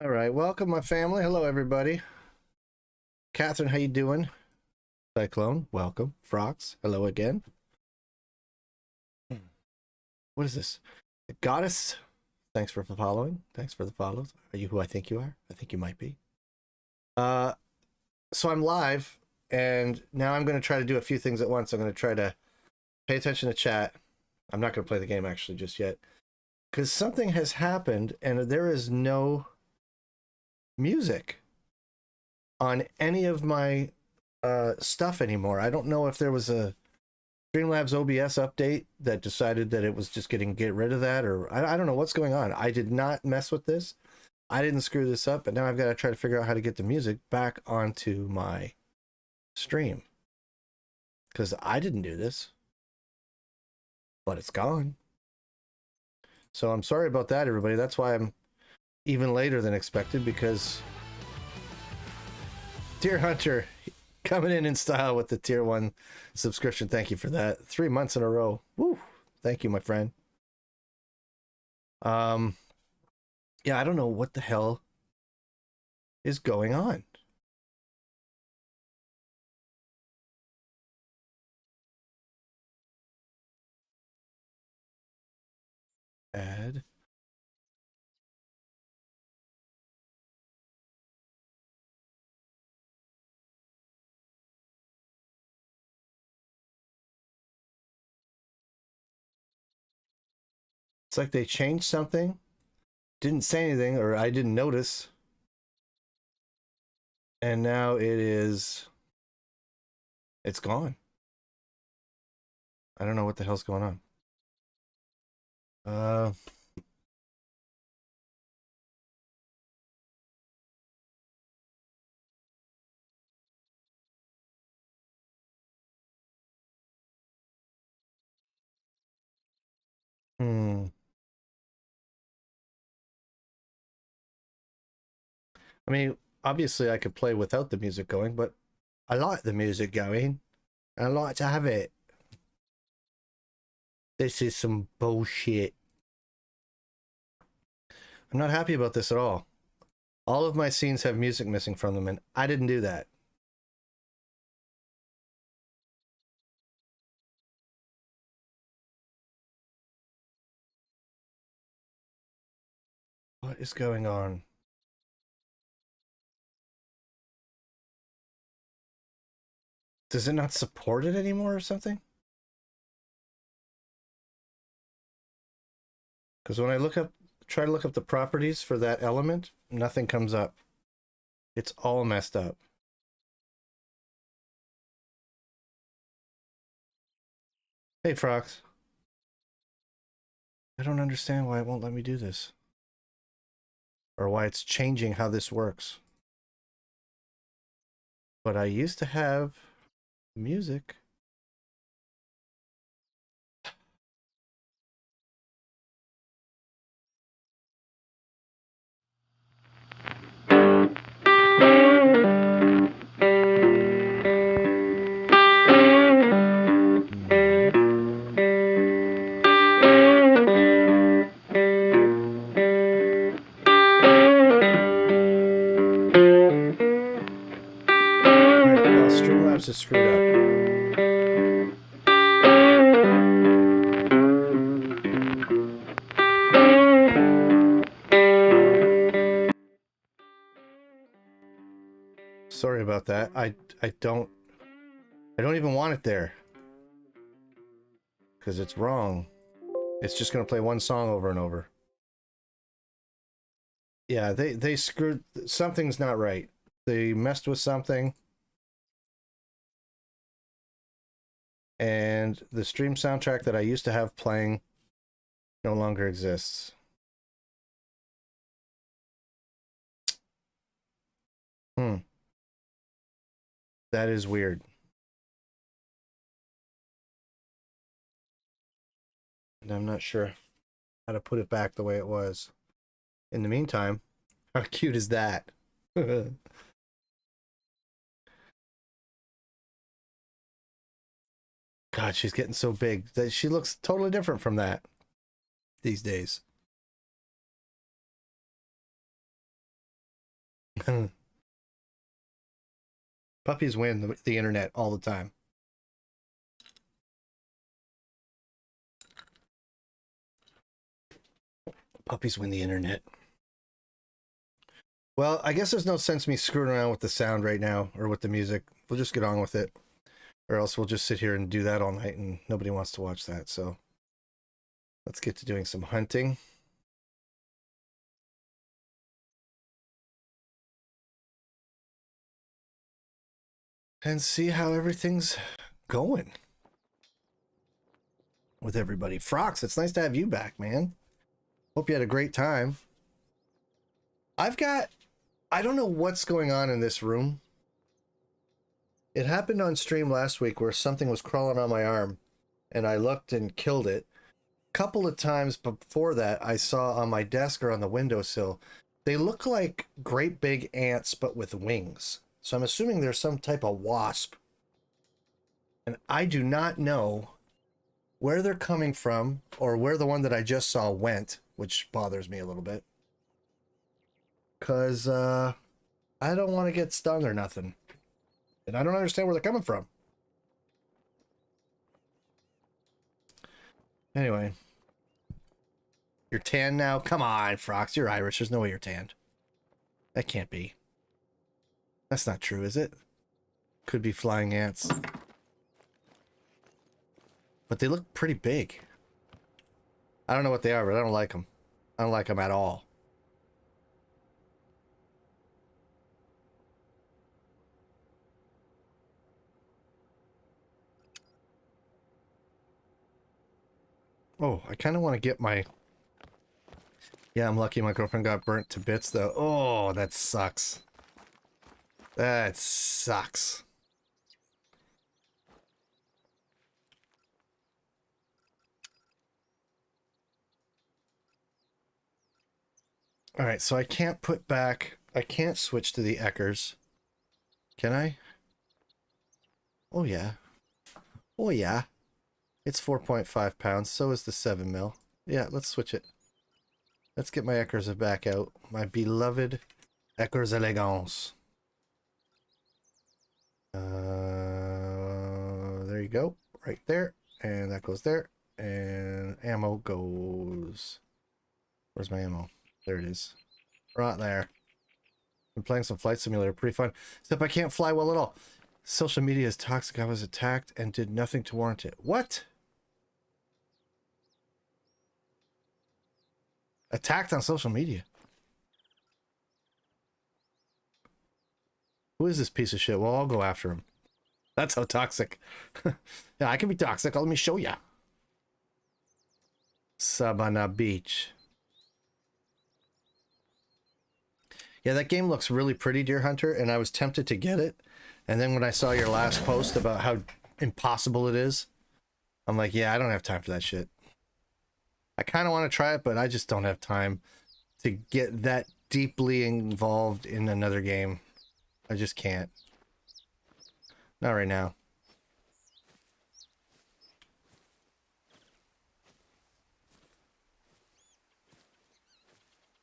All right, welcome my family. Hello everybody. Catherine, how you doing? Cyclone, welcome. Frox, hello again. What is this? The Goddess, thanks for following. Thanks for the follows. Are you who I think you are? I think you might be. So I'm live, and now I'm going to try to do a few things at once. I'm going to try to pay attention to chat. I'm not going to play the game actually just yet, because something has happened, and there is no music on any of my stuff anymore. I don't know if there was a Streamlabs OBS update that decided that it was just get rid of that, or I don't know what's going on. I did not mess with this. I didn't screw this up, but now I've got to try to figure out how to get the music back onto my stream, because I didn't do this, but it's gone. So I'm sorry about that, everybody. That's why I'm even later than expected, because theHunter coming in style with the tier 1 subscription. Thank you for that. 3 months in a row. Woo. Thank you, my friend. Yeah, I don't know what the hell is going on. Add. It's like they changed something, didn't say anything, or I didn't notice, and now it's gone. I don't know what the hell's going on. I mean, obviously I could play without the music going, but I like the music going. I like to have it. This is some bullshit. I'm not happy about this at all. All of my scenes have music missing from them, and I didn't do that. What is going on? Does it not support it anymore or something? Because when I try to look up the properties for that element, nothing comes up. It's all messed up. Hey, Frox. I don't understand why it won't let me do this. Or why it's changing how this works. But I used to have music. Streamlabs is screwed up. Sorry about that. I don't even want it there, because it's wrong. It's just gonna play one song over and over. Yeah, they screwed. Something's not right. They messed with something, and the stream soundtrack that I used to have playing no longer exists. That is weird. And I'm not sure how to put it back the way it was. In the meantime, how cute is that? God, she's getting so big that she looks totally different from that these days. Puppies win the internet all the time. Puppies win the internet. Well, I guess there's no sense me screwing around with the sound right now or with the music. We'll just get on with it. Or else we'll just sit here and do that all night and nobody wants to watch that. So let's get to doing some hunting. And see how everything's going with everybody. Frox, it's nice to have you back, man. Hope you had a great time. I don't know what's going on in this room. It happened on stream last week where something was crawling on my arm and I looked and killed it. A couple of times before that, I saw on my desk or on the windowsill, they look like great big ants, but with wings. So I'm assuming there's some type of wasp. And I do not know where they're coming from or where the one that I just saw went, which bothers me a little bit. Because I don't want to get stung or nothing. And I don't understand where they're coming from. Anyway. You're tan now? Come on, Frox. You're Irish. There's no way you're tanned. That can't be. That's not true, is it? Could be flying ants. But they look pretty big. I don't know what they are, but I don't like them. I don't like them at all. Oh, I kind of want to get my... Yeah, I'm lucky my girlfriend got burnt to bits, though. Oh, that sucks. That sucks. All right, so I can't put back... I can't switch to the Eckers. Can I? Oh, yeah. Oh, yeah. It's 4.5 pounds. So is the 7 mil. Yeah, let's switch it. Let's get my Eckers back out. My beloved Eckers Elegance. There you go. Right there. And that goes there. And ammo goes... Where's my ammo? There it is. Right there. I'm playing some Flight Simulator. Pretty fun. Except I can't fly well at all. Social media is toxic. I was attacked and did nothing to warrant it. What? Attacked on social media? Who is this piece of shit? Well, I'll go after him. That's how toxic. Yeah, I can be toxic. Let me show ya. Sabana Beach. Yeah, that game looks really pretty, Deer Hunter, and I was tempted to get it. And then when I saw your last post about how impossible it is, I'm like, yeah, I don't have time for that shit. I kind of want to try it, but I just don't have time to get that deeply involved in another game. I just can't. Not right now.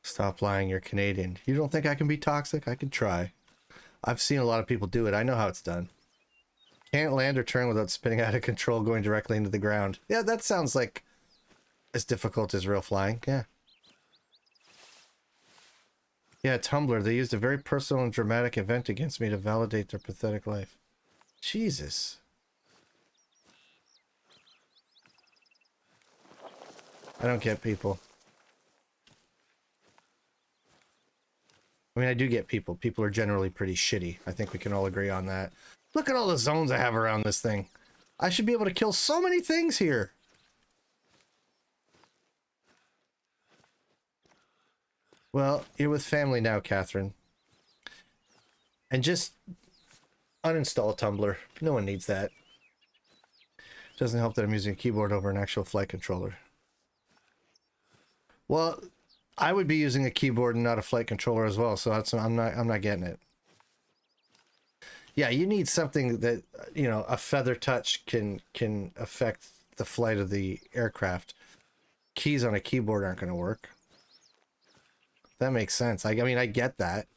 Stop lying, you're Canadian. You don't think I can be toxic? I can try. I've seen a lot of people do it. I know how it's done. Can't land or turn without spinning out of control, going directly into the ground. Yeah, that sounds like as difficult as real flying. Yeah. Yeah, Tumblr. They used a very personal and dramatic event against me to validate their pathetic life. Jesus. I don't get people. I mean, I do get people. People are generally pretty shitty. I think we can all agree on that. Look at all the zones I have around this thing. I should be able to kill so many things here. Well, you're with family now, Catherine. And just uninstall Tumblr. No one needs that. Doesn't help that I'm using a keyboard over an actual flight controller. Well, I would be using a keyboard and not a flight controller as well, so that's I'm not getting it. Yeah, you need something that, you know, a feather touch can affect the flight of the aircraft. Keys on a keyboard aren't going to work. That makes sense. I mean, I get that.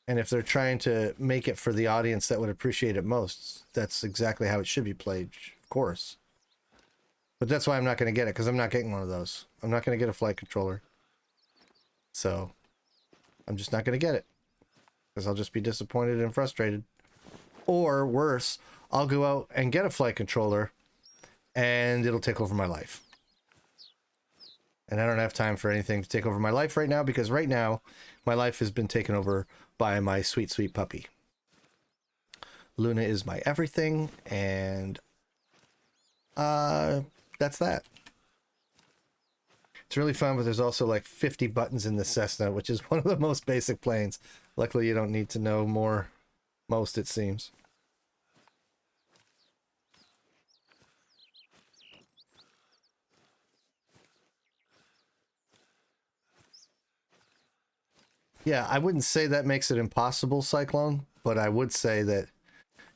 And if they're trying to make it for the audience that would appreciate it most, that's exactly how it should be played, of course. But that's why I'm not going to get it, because I'm not getting one of those. I'm not going to get a flight controller. So, I'm just not going to get it. Because I'll just be disappointed and frustrated. Or, worse, I'll go out and get a flight controller, and it'll take over my life. And I don't have time for anything to take over my life right now, because right now, my life has been taken over by my sweet, sweet puppy. Luna is my everything, and that's that. It's really fun, but there's also like 50 buttons in the Cessna, which is one of the most basic planes. Luckily, you don't need to know most, it seems. Yeah, I wouldn't say that makes it impossible, Cyclone, but I would say that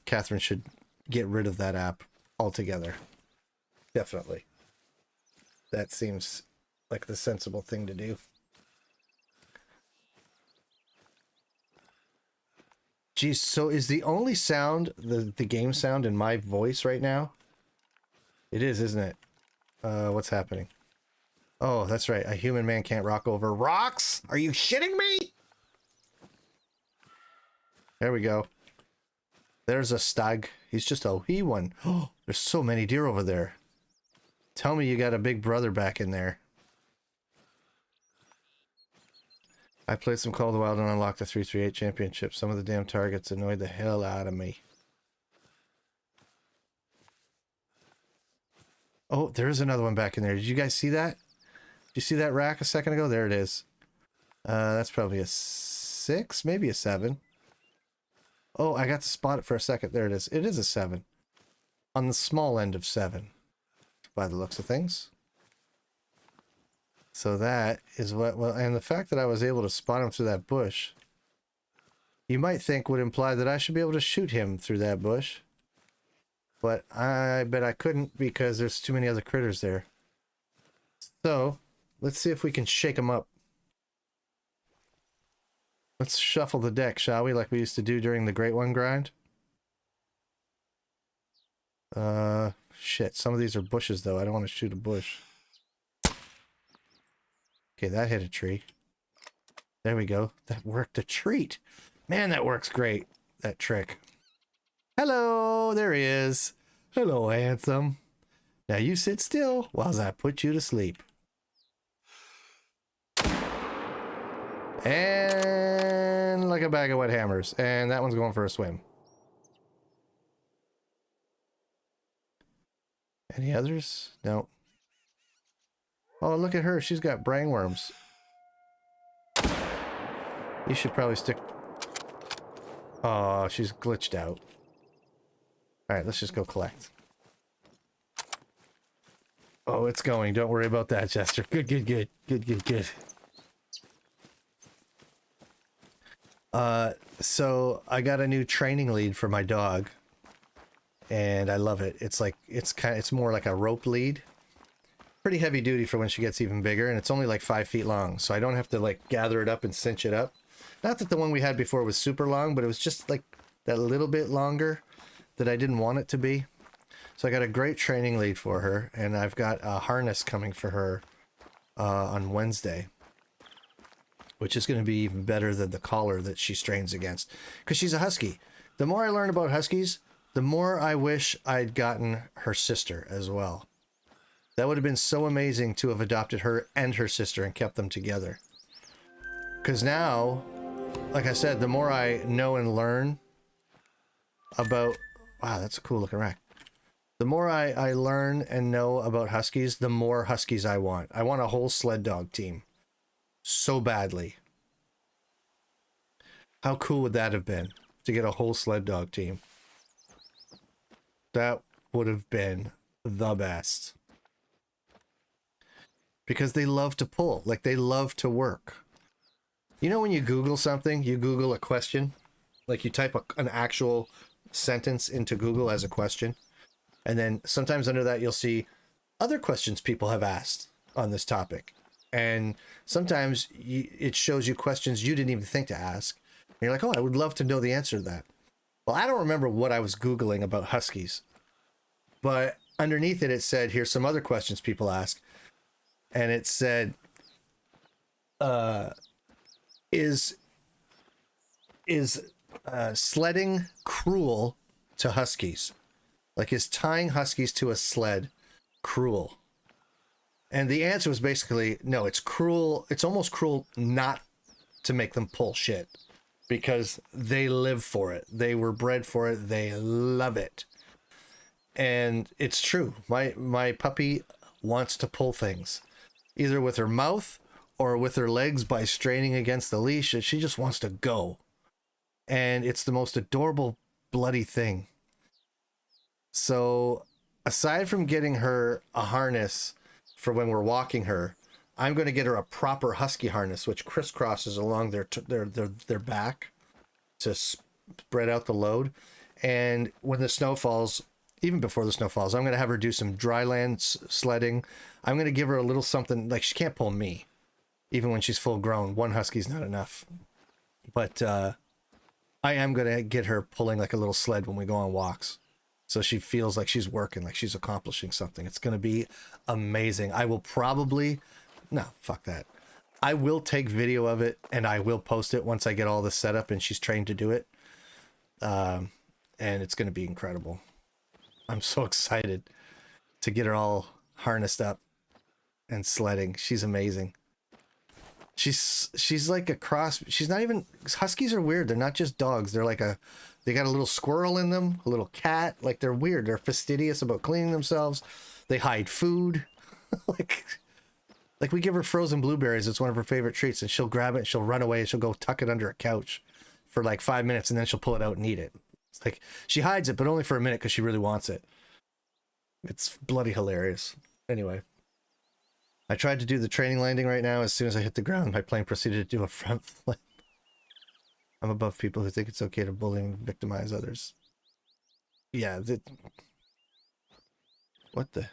Catherine should get rid of that app altogether. Definitely. That seems like the sensible thing to do. Geez, so is the only sound the game sound in my voice right now? It is, isn't it? What's happening? Oh, that's right. A human man can't rock over rocks? Are you shitting me? There we go. There's a stag. He's just a wee one. Oh, there's so many deer over there. Tell me you got a big brother back in there. I played some Call of the Wild and unlocked the 338 championship. Some of the damn targets annoyed the hell out of me. Oh, there is another one back in there. Did you guys see that? Did you see that rack a second ago? There it is. That's probably a 6, maybe a 7. Oh, I got to spot it for a second. There it is. It is a 7. On the small end of 7, by the looks of things. So that is what, well, and the fact that I was able to spot him through that bush, you might think would imply that I should be able to shoot him through that bush. But I bet I couldn't, because there's too many other critters there. So, let's see if we can shake him up. Let's shuffle the deck, shall we? Like we used to do during the Great One grind. Shit. Some of these are bushes, though. I don't want to shoot a bush. Okay, that hit a tree. There we go. That worked a treat. Man, that works great. That trick. Hello, there he is. Hello, handsome. Now you sit still while I put you to sleep. And like a bag of wet hammers. And that one's going for a swim. Any others? No. Oh, look at her. She's got brainworms. You should probably stick... Oh, she's glitched out. Alright, let's just go collect. Oh, it's going. Don't worry about that, Jester. Good, good, good. Good, good, good. So I got a new training lead for my dog. And I love it. It's like, it's more like a rope lead. Pretty heavy duty for when she gets even bigger, and it's only like 5 feet long, so I don't have to like gather it up and cinch it up. Not that the one we had before was super long, but it was just like that little bit longer that I didn't want it to be. So I got a great training lead for her, and I've got a harness coming for her on Wednesday, which is going to be even better than the collar that she strains against, because she's a husky. The more I learn about huskies, the more I wish I'd gotten her sister as well. That would have been so amazing to have adopted her and her sister and kept them together. Because now, like I said, the more I know and learn about... Wow, that's a cool looking rack. The more I learn and know about huskies, the more huskies I want. I want a whole sled dog team. So badly. How cool would that have been? To get a whole sled dog team. That would have been the best. Because they love to pull. Like, they love to work. You know when you Google something, you Google a question? Like, you type an actual sentence into Google as a question. And then sometimes under that, you'll see other questions people have asked on this topic. And sometimes it shows you questions you didn't even think to ask. you're like, oh, I would love to know the answer to that. Well, I don't remember what I was Googling about huskies, but underneath it, it said, here's some other questions people ask. And it said, is sledding cruel to huskies? Like, is tying huskies to a sled cruel? And the answer was basically, no, it's cruel. It's almost cruel not to make them pull shit, because they live for it. They were bred for it. They love it. And it's true. My puppy wants to pull things, either with her mouth or with her legs by straining against the leash. She just wants to go. And it's the most adorable bloody thing. So aside from getting her a harness for when we're walking her, I'm going to get her a proper husky harness, which crisscrosses along their back to spread out the load. And when the snow falls, even before the snow falls, I'm going to have her do some dry land sledding. I'm going to give her a little something, like she can't pull me, even when she's full grown. One husky's not enough. But I am going to get her pulling like a little sled when we go on walks, so she feels like she's working, like she's accomplishing something. It's going to be amazing. I will probably, no, fuck that. I will take video of it and I will post it once I get all this set up and she's trained to do it. And it's going to be incredible. I'm so excited to get her all harnessed up and sledding. She's amazing. She's like a cross. She's not even, huskies are weird. They're not just dogs. They're like they got a little squirrel in them, a little cat. Like, they're weird. They're fastidious about cleaning themselves. They hide food. like we give her frozen blueberries. It's one of her favorite treats, and she'll grab it and she'll run away and she'll go tuck it under a couch for like 5 minutes, and then she'll pull it out and eat it. It's like, she hides it, but only for a minute because she really wants it. It's bloody hilarious. Anyway, I tried to do the training landing right now. As soon as I hit the ground, my plane proceeded to do a front flip. I'm above people who think it's okay to bully and victimize others. Yeah. What the?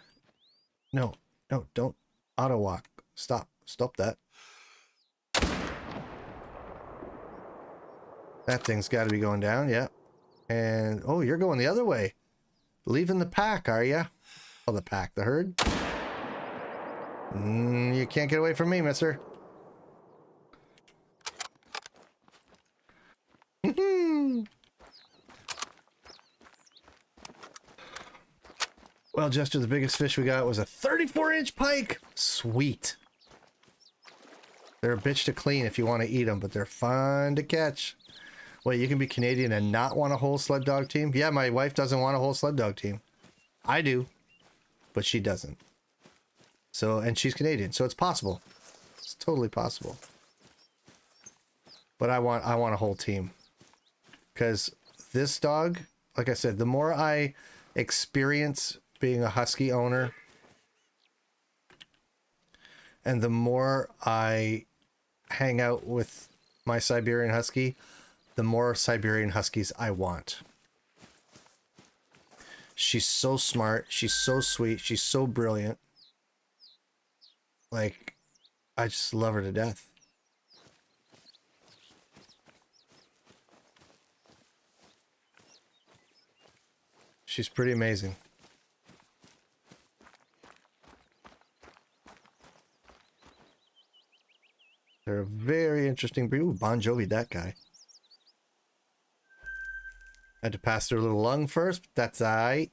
No, don't auto walk. Stop that. That thing's got to be going down. Yeah. And, oh, you're going the other way. Leaving the pack, are you? Oh, the pack, the herd. You can't get away from me, mister. Well, Jester, the biggest fish we got was a 34-inch pike. Sweet. They're a bitch to clean if you want to eat them, but they're fun to catch. Wait, you can be Canadian and not want a whole sled dog team? Yeah, my wife doesn't want a whole sled dog team. I do, but she doesn't. So, and she's Canadian, so it's possible. It's totally possible. But I want a whole team. Because this dog, like I said, the more I experience being a husky owner, and the more I hang out with my Siberian husky, the more Siberian huskies I want. She's so smart. She's so sweet. She's so brilliant. Like, I just love her to death. She's pretty amazing. They're a very interesting breed. Ooh, Bon Jovi, that guy. Had to pass through a little lung first, but that's aight.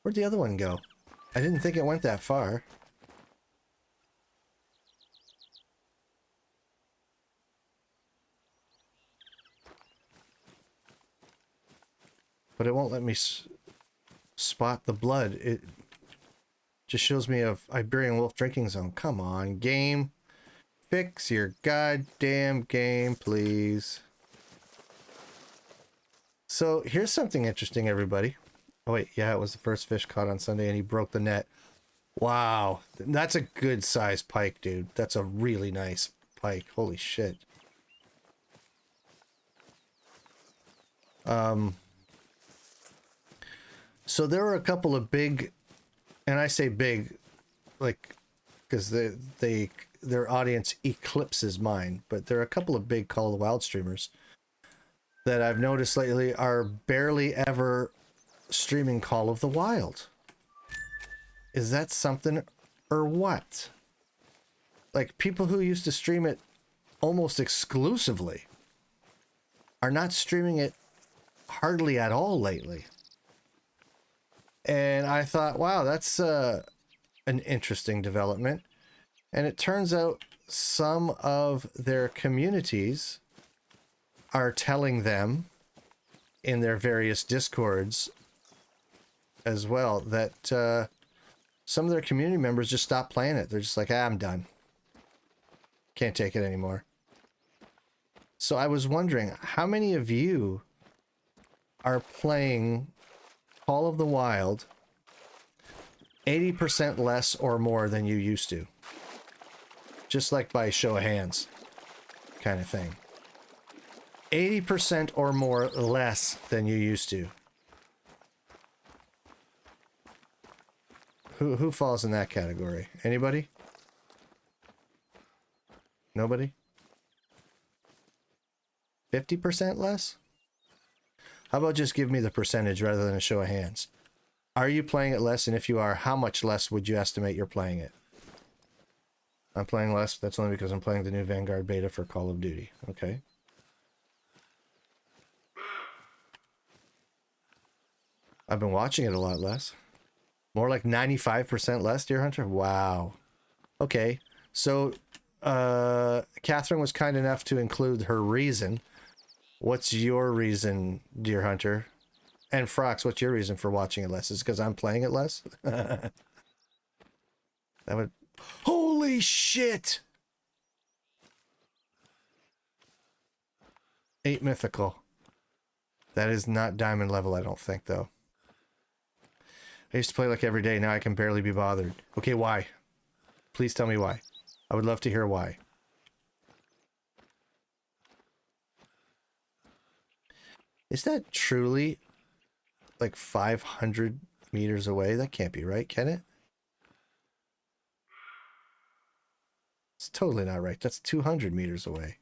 Where'd the other one go? I didn't think it went that far. But it won't let me spot the blood. It just shows me a Iberian wolf drinking zone. Come on, game. Fix your goddamn game, please. So here's something interesting, everybody. Oh wait, yeah, it was the first fish caught on Sunday and he broke the net. Wow, that's a good size pike, dude. That's a really nice pike. Holy shit. So there were a couple of big, and I say big, like, because their audience eclipses mine, but there are a couple of big Call of the Wild streamers that I've noticed lately are barely ever streaming Call of the Wild. Is that something or what? Like, people who used to stream it almost exclusively are not streaming it hardly at all lately. And I thought, wow, that's an interesting development. And it turns out some of their communities are telling them in their various discords as well that some of their community members just stopped playing it. They're just like, I'm done. Can't take it anymore. So I was wondering, how many of you are playing Call of the Wild 80% less or more than you used to? Just like by show of hands kind of thing. 80% or more less than you used to. Who falls in that category? Anybody? Nobody? 50% less? How about just give me the percentage rather than a show of hands? Are you playing it less? And if you are, how much less would you estimate you're playing it? I'm playing less. That's only because I'm playing the new Vanguard beta for Call of Duty. Okay. I've been watching it a lot less. More like 95% less, Deer Hunter? Wow. Okay. So, Catherine was kind enough to include her reason. What's your reason, Deer Hunter? And Frox, what's your reason for watching it less? Is it because I'm playing it less? That would... Holy shit! 8 mythical. That is not diamond level, I don't think, though. I used to play like every day. Now I can barely be bothered. Okay, why? Please tell me why. I would love to hear why. Is that truly like 500 meters away? That can't be right, can it? It's totally not right. That's 200 meters away.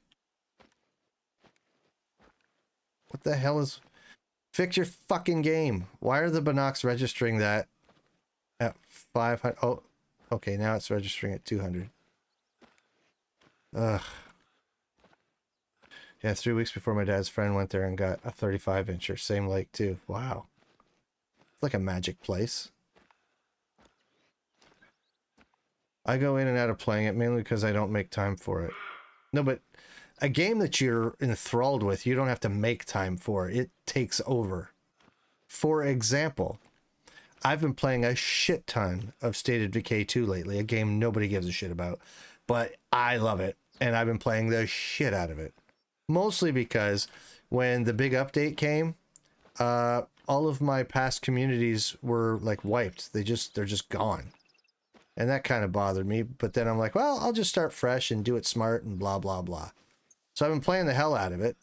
What the hell is... Fix your fucking game. Why are the binocs registering that at 500? Oh, okay, now it's registering at 200. Ugh. Yeah, 3 weeks before my dad's friend went there and got a 35-incher. Same lake, too. Wow. It's like a magic place. I go in and out of playing it mainly because I don't make time for it. No, but a game that you're enthralled with, you don't have to make time for. It takes over. For example, I've been playing a shit ton of State of Decay 2 lately, a game nobody gives a shit about, but I love it, and I've been playing the shit out of it. Mostly because when the big update came, all of my past communities were like wiped. They're just gone. And that kind of bothered me, but then I'm like, well, I'll just start fresh and do it smart and blah, blah, blah. So I've been playing the hell out of it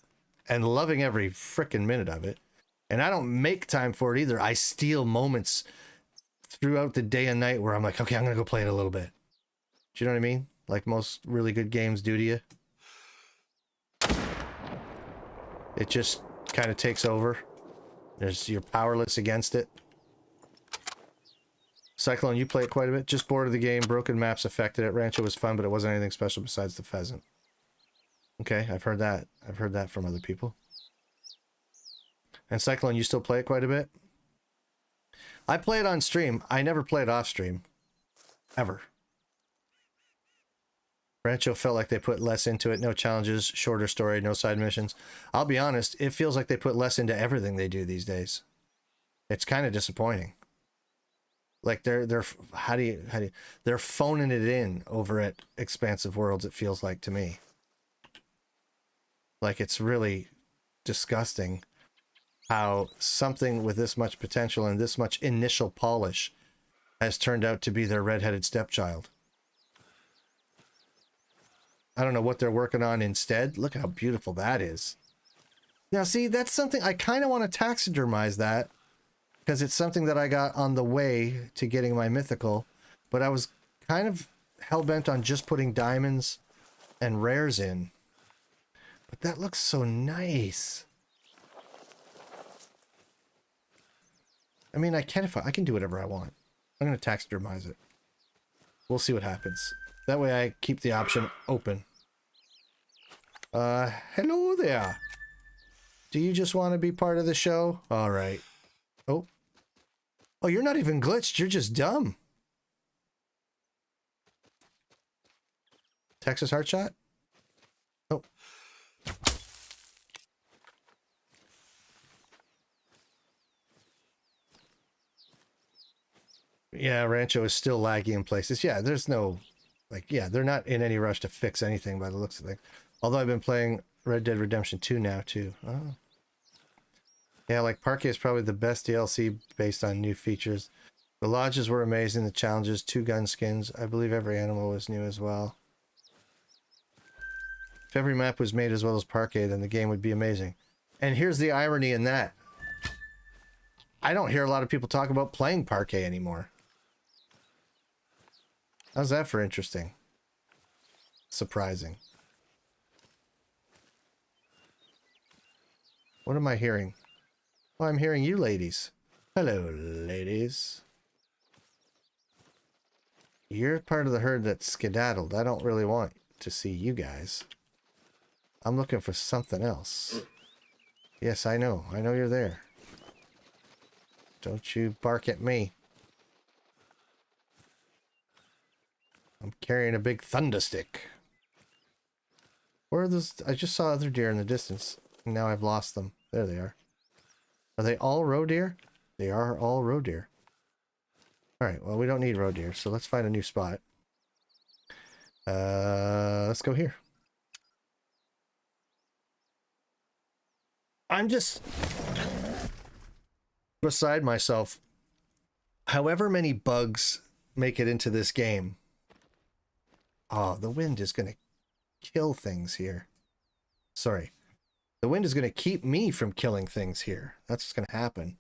and loving every frickin' minute of it. And I don't make time for it either. I steal moments throughout the day and night where I'm like, okay, I'm going to go play it a little bit. Do you know what I mean? Like most really good games do to you. It just kind of takes over. You're powerless against it. Cyclone, you play it quite a bit. Just bored of the game. Broken maps affected it. Rancho was fun, but it wasn't anything special besides the pheasant. Okay, I've heard that. I've heard that from other people. And Cyclone, you still play it quite a bit? I play it on stream. I never play it off stream. Ever. Rancho felt like they put less into it. No challenges, shorter story, no side missions. I'll be honest, it feels like they put less into everything they do these days. It's kind of disappointing. Like they're phoning it in over at Expansive Worlds, it feels like to me. Like it's really disgusting how something with this much potential and this much initial polish has turned out to be their redheaded stepchild. I don't know what they're working on instead. Look how beautiful that is. Now, see, that's something I kind of want to taxidermize that because it's something that I got on the way to getting my mythical, but I was kind of hell-bent on just putting diamonds and rares in. But that looks so nice. I mean, I can do whatever I want. I'm going to taxidermize it. We'll see what happens. That way I keep the option open. Hello there. Do you just want to be part of the show? All right. Oh. Oh, you're not even glitched. You're just dumb. Texas heart shot? Oh. Yeah, Rancho is still laggy in places. Yeah, there's no, like, yeah, they're not in any rush to fix anything by the looks of things. Although I've been playing Red Dead Redemption 2 now, too. Oh. Yeah, like, Parquet is probably the best DLC based on new features. The lodges were amazing, the challenges, 2 gun skins. I believe every animal was new as well. If every map was made as well as Parquet, then the game would be amazing. And here's the irony in that. I don't hear a lot of people talk about playing Parquet anymore. How's that for interesting? Surprising. What am I hearing? Oh, I'm hearing you ladies. Hello, ladies. You're part of the herd that skedaddled. I don't really want to see you guys. I'm looking for something else. Yes, I know. I know you're there. Don't you bark at me. I'm carrying a big thunder stick. Where are those? I just saw other deer in the distance. And now I've lost them. There they are. Are they all roe deer? They are all roe deer. Alright, well, we don't need roe deer, so let's find a new spot. Let's go here. I'm just beside myself. However many bugs make it into this game. Oh, the wind is going to kill things here. Sorry. The wind is going to keep me from killing things here. That's what's going to happen.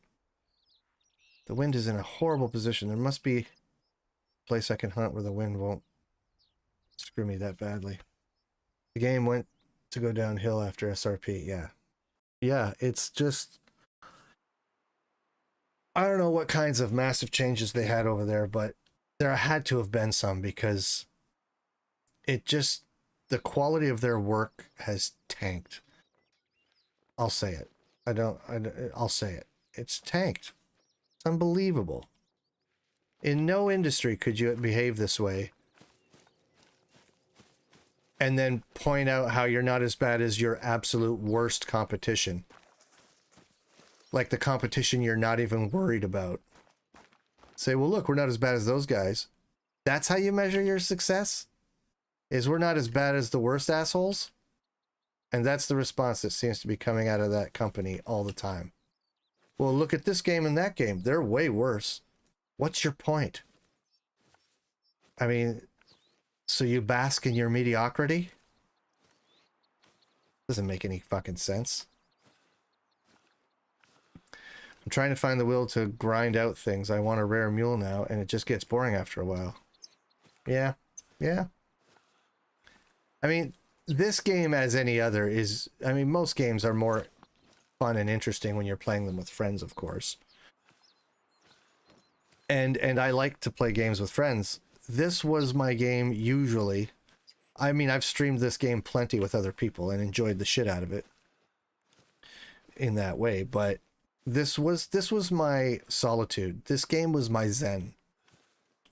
The wind is in a horrible position. There must be a place I can hunt where the wind won't screw me that badly. The game went to go downhill after SRP, yeah. Yeah, it's just... I don't know what kinds of massive changes they had over there, but there had to have been some because it just... the quality of their work has tanked. I'll say it. I'll say it. It's tanked. It's unbelievable. In no industry could you behave this way and then point out how you're not as bad as your absolute worst competition. Like the competition you're not even worried about. Say, well, look, we're not as bad as those guys. That's how you measure your success? Is we're not as bad as the worst assholes? And that's the response that seems to be coming out of that company all the time. Well, look at this game and that game. They're way worse. What's your point? I mean, so you bask in your mediocrity? Doesn't make any fucking sense. I'm trying to find the will to grind out things. I want a rare mule now, and it just gets boring after a while. Yeah. Yeah. I mean, this game, as any other, is... I mean, most games are more fun and interesting when you're playing them with friends, of course. And I like to play games with friends. This was my game, usually. I mean, I've streamed this game plenty with other people and enjoyed the shit out of it in that way, but this was my solitude. This game was my zen.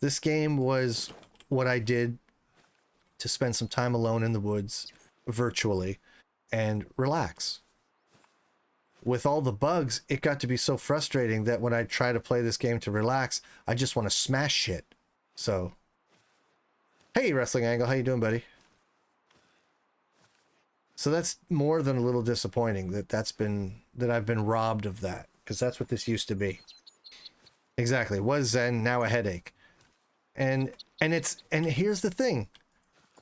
This game was what I did to spend some time alone in the woods, virtually, and relax. With all the bugs, it got to be so frustrating that when I try to play this game to relax, I just want to smash shit. So, hey, Wrestling Angle, how you doing, buddy? So that's more than a little disappointing that I've been robbed of that, because that's what this used to be. Exactly, was Zen, now a headache. And here's the thing.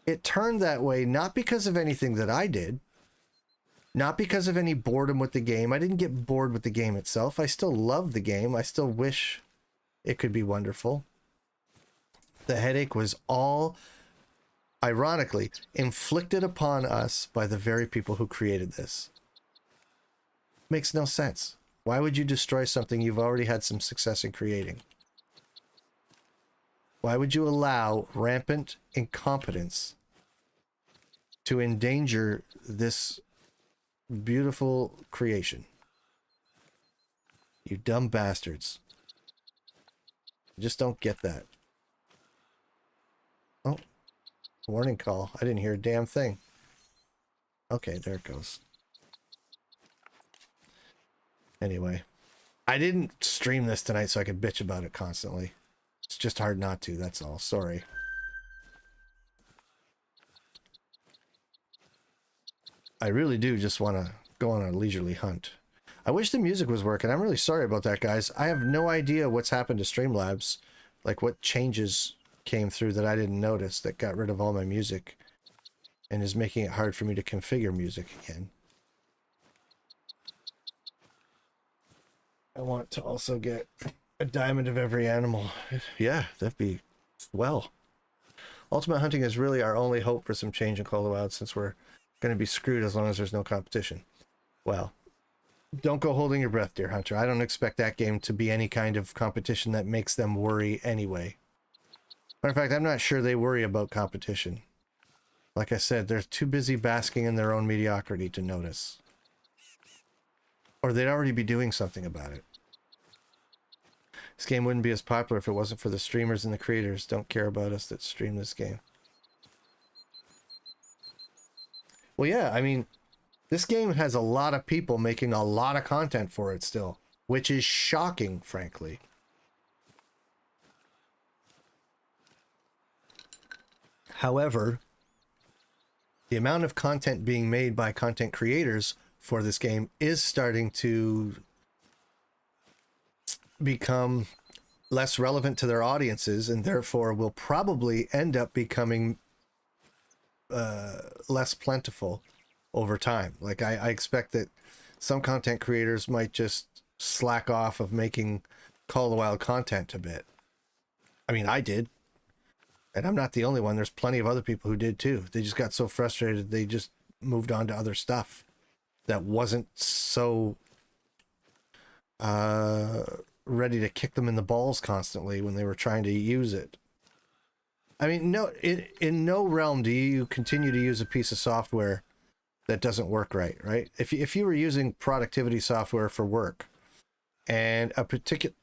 It turned that way not because of anything that I did, not because of any boredom with the game. I didn't get bored with the game itself. I still love the game. I still wish it could be wonderful. The headache was all, ironically, inflicted upon us by the very people who created this. Makes no sense. Why would you destroy something you've already had some success in creating? Why would you allow rampant incompetence to endanger this beautiful creation? You dumb bastards. I just don't get that. Oh, warning call. I didn't hear a damn thing. Okay, there it goes. Anyway, I didn't stream this tonight so I could bitch about it constantly. It's just hard not to, that's all. Sorry. I really do just want to go on a leisurely hunt. I wish the music was working. I'm really sorry about that, guys. I have no idea what's happened to Streamlabs. Like, what changes came through that I didn't notice that got rid of all my music and is making it hard for me to configure music again. I want to also get a diamond of every animal. Yeah, that'd be swell. Ultimate hunting is really our only hope for some change in Call of the Wild, since we're going to be screwed as long as there's no competition. Well, don't go holding your breath, dear hunter. I don't expect that game to be any kind of competition that makes them worry anyway. Matter of fact, I'm not sure they worry about competition. Like I said, they're too busy basking in their own mediocrity to notice. Or they'd already be doing something about it. This game wouldn't be as popular if it wasn't for the streamers and the creators don't care about us that stream this game. Well, yeah, I mean, this game has a lot of people making a lot of content for it still, which is shocking, frankly. However, the amount of content being made by content creators for this game is starting to become less relevant to their audiences, and therefore will probably end up becoming less plentiful over time. Like, I expect that some content creators might just slack off of making Call of the Wild content a bit. I mean, I did. And I'm not the only one. There's plenty of other people who did too. They just got so frustrated, they just moved on to other stuff that wasn't so ready to kick them in the balls constantly when they were trying to use it. I mean, no, in no realm do you continue to use a piece of software that doesn't work right, right? If you were using productivity software for work and a particular...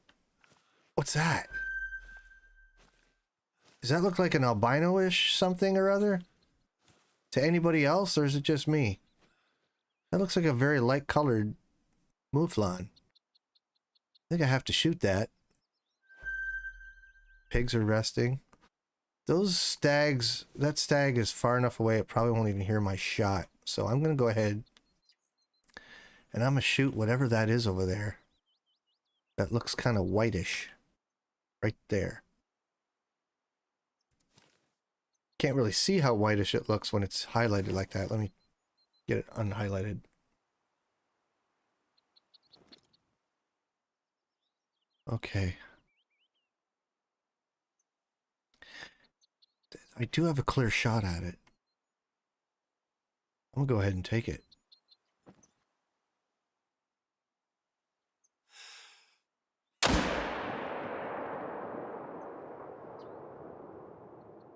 What's that? Does that look like an albino-ish something or other to anybody else, or is it just me? That looks like a very light-colored mouflon. I think I have to shoot that. Pigs are resting. Those stags, that stag is far enough away it probably won't even hear my shot. So I'm going to go ahead and I'm going to shoot whatever that is over there. That looks kind of whitish. Right there. Can't really see how whitish it looks when it's highlighted like that. Let me get it unhighlighted. Okay. I do have a clear shot at it. I'm gonna go ahead and take it.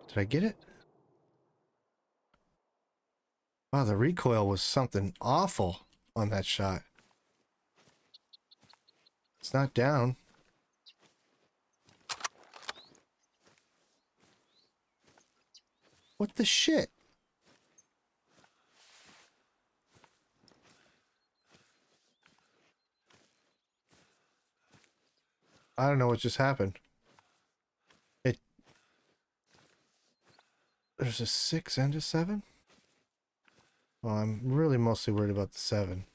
Did I get it? Wow, the recoil was something awful on that shot. It's not down. What the shit? I don't know what just happened. There's a 6 and a 7? Well, I'm really mostly worried about the 7.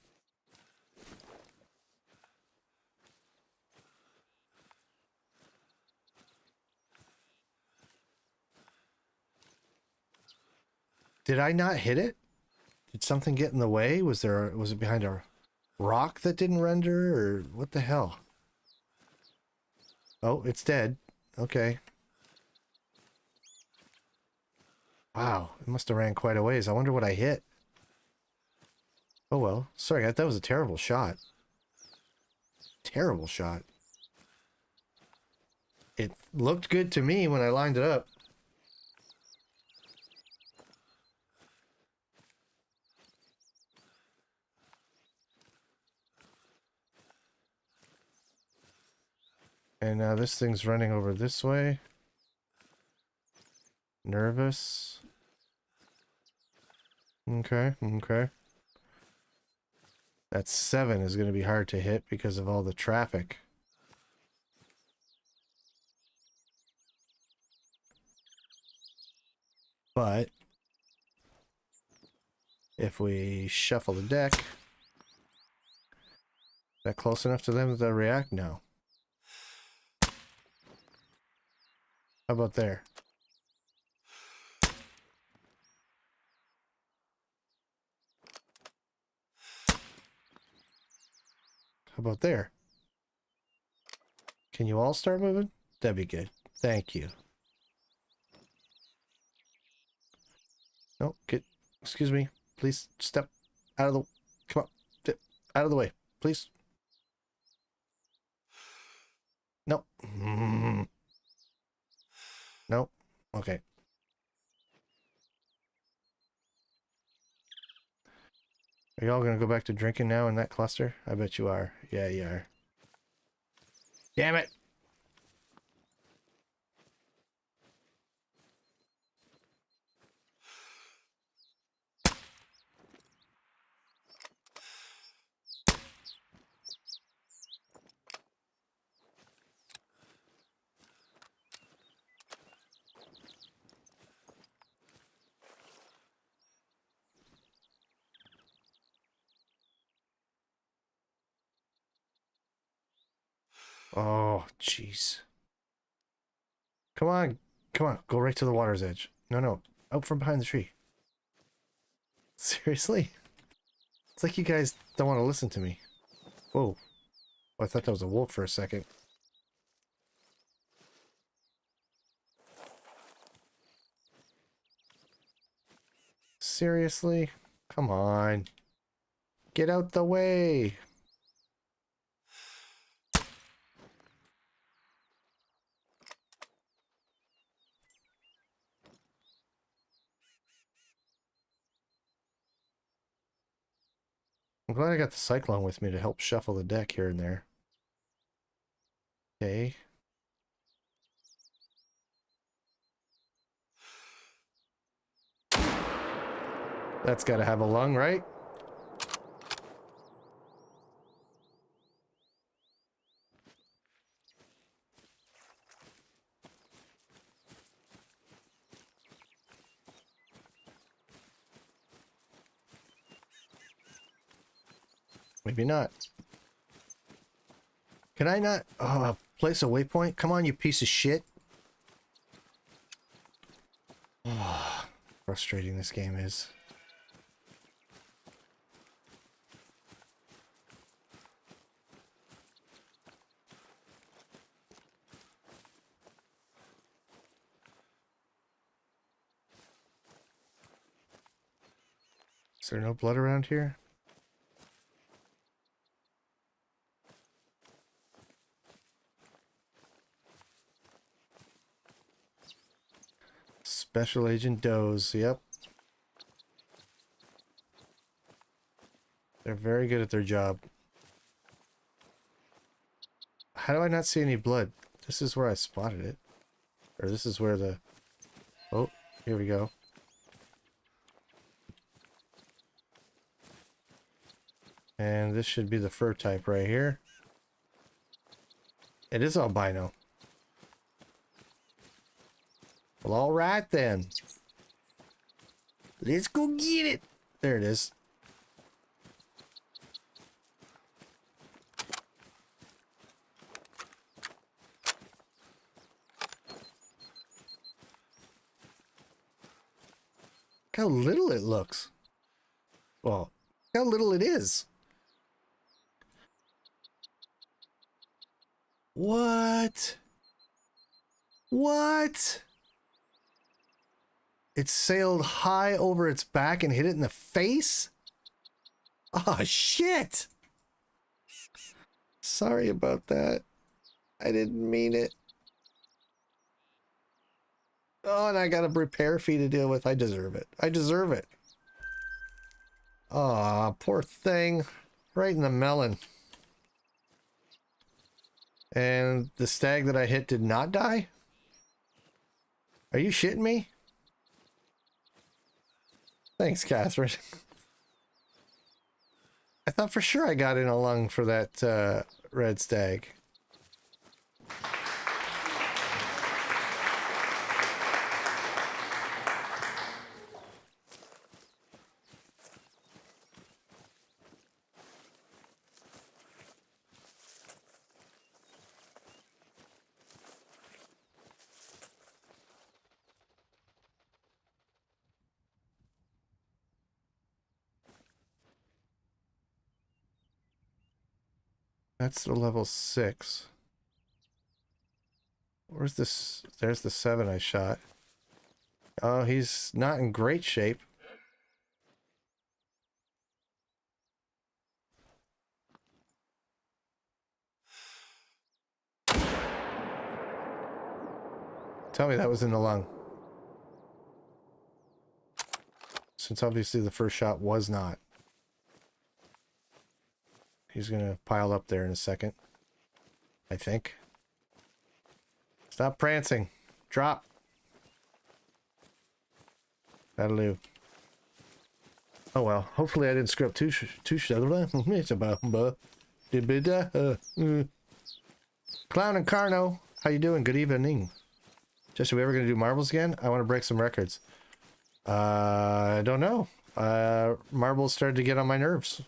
Did I not hit it? Did something get in the way? Was it behind a rock that didn't render, or what the hell? Oh, it's dead. Okay. Wow, it must have ran quite a ways. I wonder what I hit. Oh well. Sorry, that was a terrible shot. terrible shot. It looked good to me when I lined it up. And now this thing's running over this way. Nervous. Okay, okay. That 7 is going to be hard to hit because of all the traffic. But if we shuffle the deck, is that close enough to them that they'll react? No. How about there? How about there? Can you all start moving? That'd be good. Thank you. No, excuse me. Please step out of the, come on, step out of the way, please. No. No. Okay. Are y'all gonna go back to drinking now in that cluster? I bet you are. Yeah, you are. Damn it! Oh, jeez. Come on. Come on. Go right to the water's edge. No, no. Out from behind the tree. Seriously? It's like you guys don't want to listen to me. Whoa. Oh, I thought that was a wolf for a second. Seriously? Come on. Get out the way. I'm glad I got the cyclone with me to help shuffle the deck here and there. Okay. That's got to have a lung, right? Maybe not. Can I not? Oh, place a waypoint? Come on, you piece of shit. Oh, frustrating this game is. Is there no blood around here? Special Agent Doze, yep. They're very good at their job. How do I not see any blood? This is where I spotted it. Or this is where the... Oh, here we go. And this should be the fur type right here. It is albino. Well, alright then. Let's go get it. There it is. Look how little it looks. Well, look how little it is. What? What? It sailed high over its back and hit it in the face? Oh, shit. Sorry about that. I didn't mean it. Oh, and I got a repair fee to deal with. I deserve it. I deserve it. Aw, poor thing. Right in the melon. And the stag that I hit did not die? Are you shitting me? Thanks, Catherine. I thought for sure I got in a lung for that red stag. That's the level 6. Where's this? There's the 7 I shot. Oh, he's not in great shape. Tell me that was in the lung. Since obviously the first shot was not. He's gonna pile up there in a second. I think. Stop prancing. Drop. That'll do. Oh well. Hopefully I didn't screw up too It's about Clown and Carno. How you doing? Good evening. Jester, are we ever gonna do marbles again? I want to break some records. I don't know. Marbles started to get on my nerves.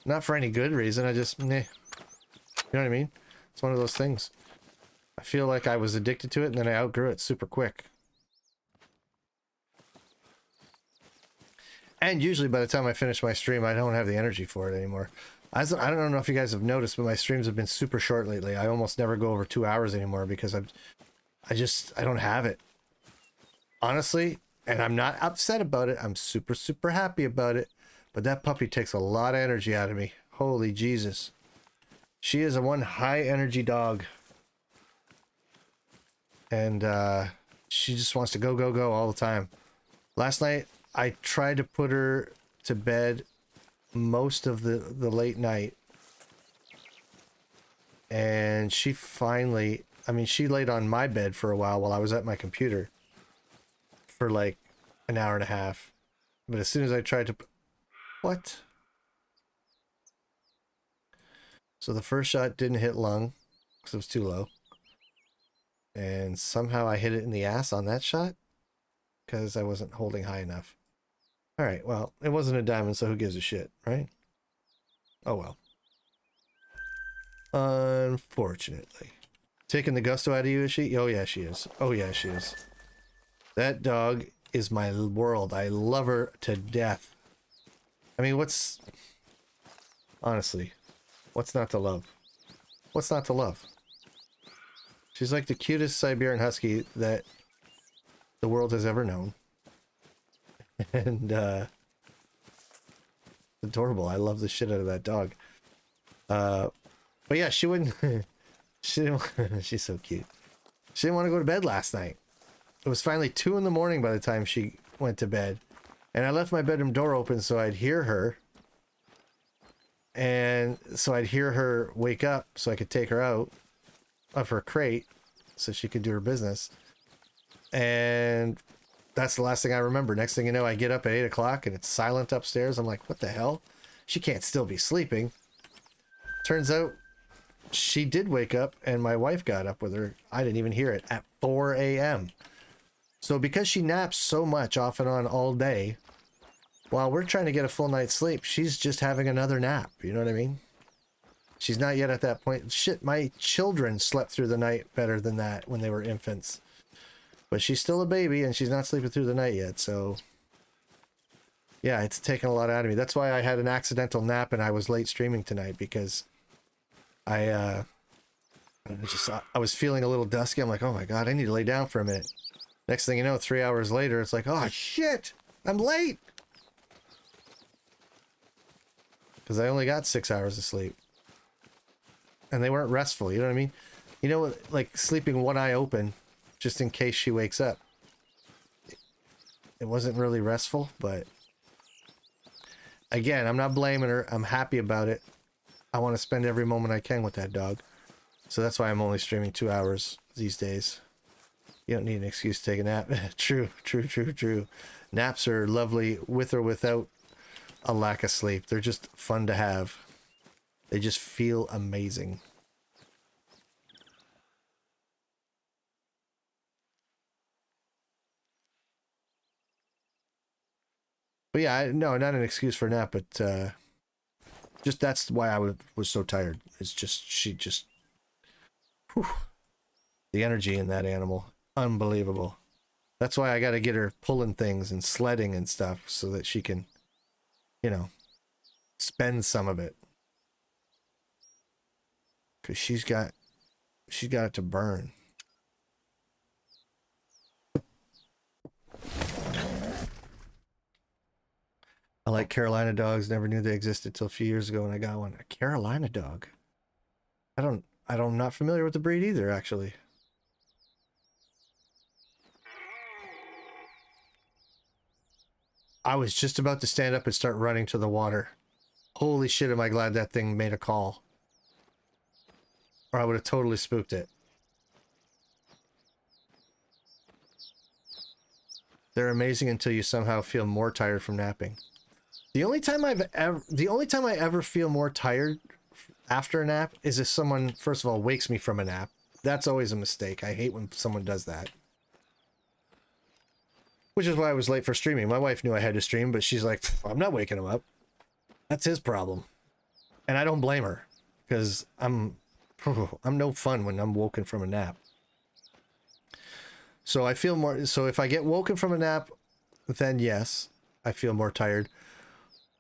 Not for any good reason. I just, meh. You know what I mean? It's one of those things. I feel like I was addicted to it and then I outgrew it super quick. And usually by the time I finish my stream, I don't have the energy for it anymore. I don't know if you guys have noticed, but my streams have been super short lately. I almost never go over 2 hours anymore because I don't have it. Honestly, and I'm not upset about it. I'm super, super happy about it. But that puppy takes a lot of energy out of me. Holy Jesus. She is a one high energy dog. And she just wants to go, go, go all the time. Last night, I tried to put her to bed most of the late night. And she finally, I mean, she laid on my bed for a while I was at my computer. For like an hour and a half. But as soon as I tried to... What? So the first shot didn't hit lung because it was too low. And somehow I hit it in the ass on that shot because I wasn't holding high enough. Alright, well, it wasn't a diamond, so who gives a shit, right? Oh well. Unfortunately. Taking the gusto out of you, is she? Oh yeah, she is. Oh yeah, she is. That dog is my world. I love her to death. I mean, honestly, what's not to love? What's not to love? She's like the cutest Siberian Husky that the world has ever known. And, adorable. I love the shit out of that dog. But yeah, she wouldn't, she's so cute. She didn't want to go to bed last night. It was finally 2 in the morning by the time she went to bed. And I left my bedroom door open so I'd hear her. And so I'd hear her wake up so I could take her out of her crate so she could do her business. And that's the last thing I remember. Next thing you know, I get up at 8 o'clock and it's silent upstairs. I'm like, what the hell? She can't still be sleeping. Turns out she did wake up and my wife got up with her. I didn't even hear it at 4 a.m. So because she naps so much off and on all day, while we're trying to get a full night's sleep, she's just having another nap. You know what I mean? She's not yet at that point. Shit, my children slept through the night better than that when they were infants. But she's still a baby and she's not sleeping through the night yet. So yeah, it's taken a lot out of me. That's why I had an accidental nap and I was late streaming tonight, because I was feeling a little dusky. I'm like, oh my God, I need to lay down for a minute. Next thing you know, 3 hours later, it's like, oh shit, I'm late. Because I only got 6 hours of sleep. and they weren't restful. You know what I mean? You know, like sleeping one eye open just in case she wakes up. It wasn't really restful, but again, I'm not blaming her. I'm happy about it. I want to spend every moment I can with that dog. So that's why I'm only streaming 2 hours these days. You don't need an excuse to take a nap. True, true, true, true. Naps are lovely with or without a lack of sleep. They're just fun to have. They just feel amazing. But yeah, no, not an excuse for a nap, but just that's why I was so tired. It's just, she just, whew, the energy in that animal, unbelievable. That's why I got to get her pulling things and sledding and stuff so that she can, you know, spend some of it. Because she's got it to burn. I like Carolina dogs. Never knew they existed till a few years ago when I got one. A Carolina dog. I'm not familiar with the breed either, actually. I was just about to stand up and start running to the water. Holy shit, am I glad that thing made a call. Or I would have totally spooked it. They're amazing until you somehow feel more tired from napping. The only time I ever feel more tired after a nap is if someone, first of all, wakes me from a nap. That's always a mistake. I hate when someone does that. Which is why I was late for streaming. My wife knew I had to stream, but she's like, I'm not waking him up. That's his problem. And I don't blame her, because I'm no fun when I'm woken from a nap. So I feel more, so if I get woken from a nap, then yes, I feel more tired.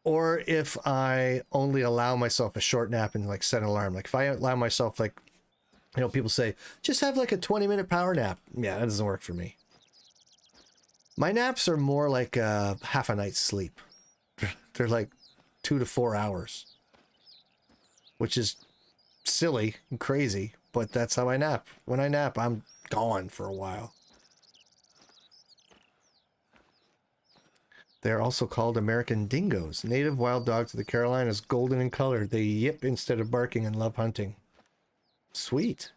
Or if I only allow myself a short nap and like set an alarm. Like if I allow myself, like, you know, people say, just have like a 20-minute power nap. Yeah, that doesn't work for me. My naps are more like half a night's sleep. They're like 2 to 4 hours, which is silly and crazy, but that's how I nap. When I nap, I'm gone for a while. They're also called American dingoes. Native wild dogs of the Carolinas, golden in color. They yip instead of barking and love hunting. Sweet.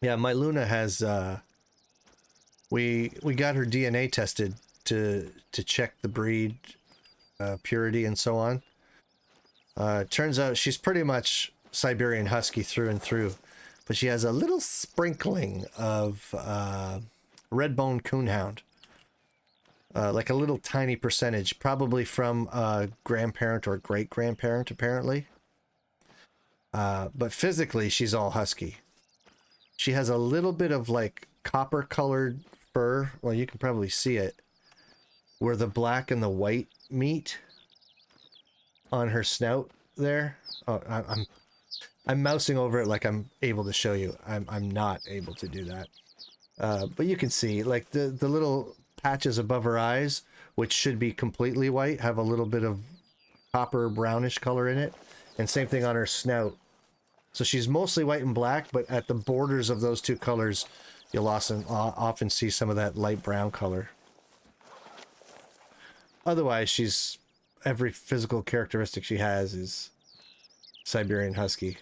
Yeah, my Luna has we got her DNA tested to check the breed purity and so on. Turns out she's pretty much Siberian Husky through and through, but she has a little sprinkling of red-bone coonhound, like a little tiny percentage, probably from a grandparent or great-grandparent, apparently. But physically, she's all Husky. She has a little bit of like copper-colored fur. Well, you can probably see it, where the black and the white meet on her snout there. Oh, I'm mousing over it like I'm able to show you. I'm not able to do that. But you can see like the little patches above her eyes, which should be completely white, have a little bit of copper brownish color in it, and same thing on her snout. So she's mostly white and black, but at the borders of those two colors, you'll often see some of that light brown color. Otherwise, she's every physical characteristic she has is Siberian Husky.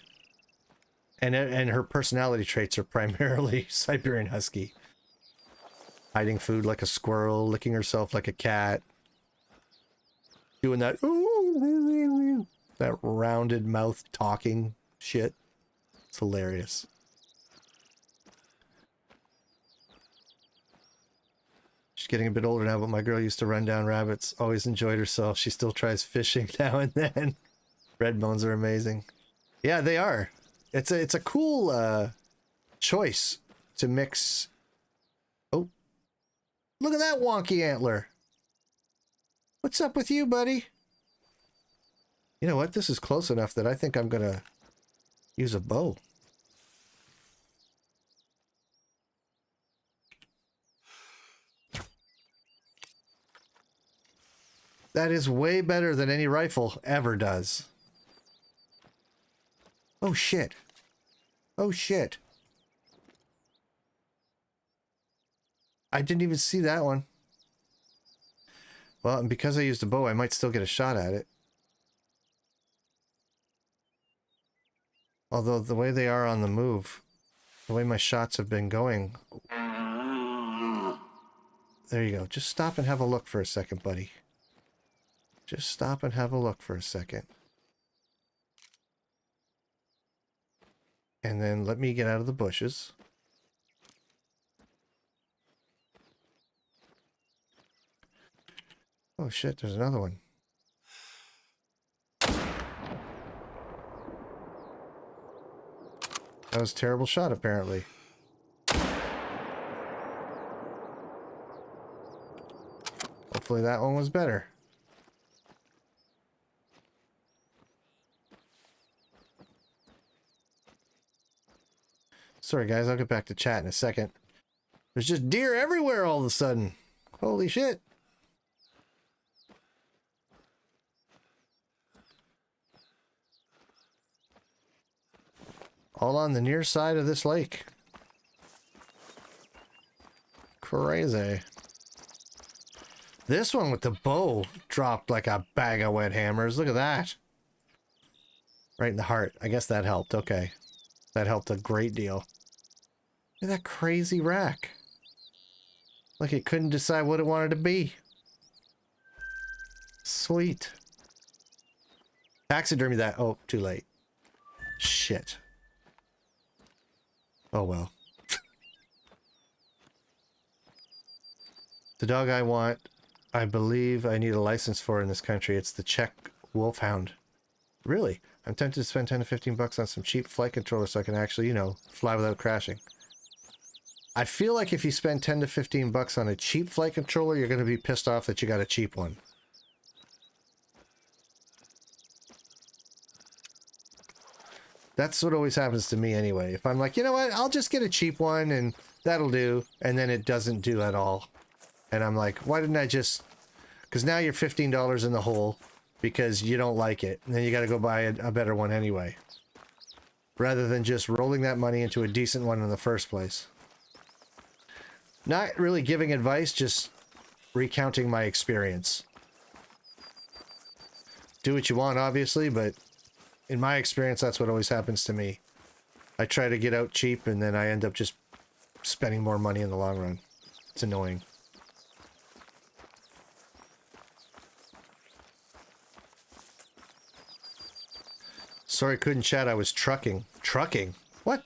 And her personality traits are primarily Siberian Husky. Hiding food like a squirrel, licking herself like a cat. Doing that rounded mouth talking shit. It's hilarious. She's getting a bit older now, but my girl used to run down rabbits. Always enjoyed herself. She still tries fishing now and then. Red bones are amazing. Yeah, they are. It's a cool choice to mix. Oh, look at that wonky antler. What's up with you, buddy? You know what? This is close enough that I think I'm gonna use a bow. That is way better than any rifle ever does. Oh shit. Oh shit. I didn't even see that one. Well, and because I used a bow, I might still get a shot at it. Although the way they are on the move, the way my shots have been going. There you go. Just stop and have a look for a second, buddy. Just stop and have a look for a second. And then let me get out of the bushes. Oh shit, there's another one. That was a terrible shot, apparently. Hopefully that one was better. Sorry guys, I'll get back to chat in a second. There's just deer everywhere all of a sudden. Holy shit. All on the near side of this lake. Crazy. This one with the bow dropped like a bag of wet hammers. Look at that. Right in the heart. I guess that helped. Okay. That helped a great deal. Look at that crazy rack. Like it couldn't decide what it wanted to be. Sweet. Taxidermy that. Oh, too late. Shit. Oh well. The dog I want, I believe I need a license for in this country. It's the Czech Wolfhound. Really? I'm tempted to spend 10 to 15 bucks on some cheap flight controller so I can actually, you know, fly without crashing. I feel like if you spend 10 to 15 bucks on a cheap flight controller, you're going to be pissed off that you got a cheap one. That's what always happens to me anyway. If I'm like, you know what, I'll just get a cheap one and that'll do. And then it doesn't do at all. And I'm like, why didn't I just... Because now you're $15 in the hole because you don't like it. And then you got to go buy a better one anyway. Rather than just rolling that money into a decent one in the first place. Not really giving advice, just recounting my experience. Do what you want, obviously, but in my experience, that's what always happens to me. I try to get out cheap, and then I end up just spending more money in the long run. It's annoying. Sorry, couldn't chat. I was trucking. Trucking? What?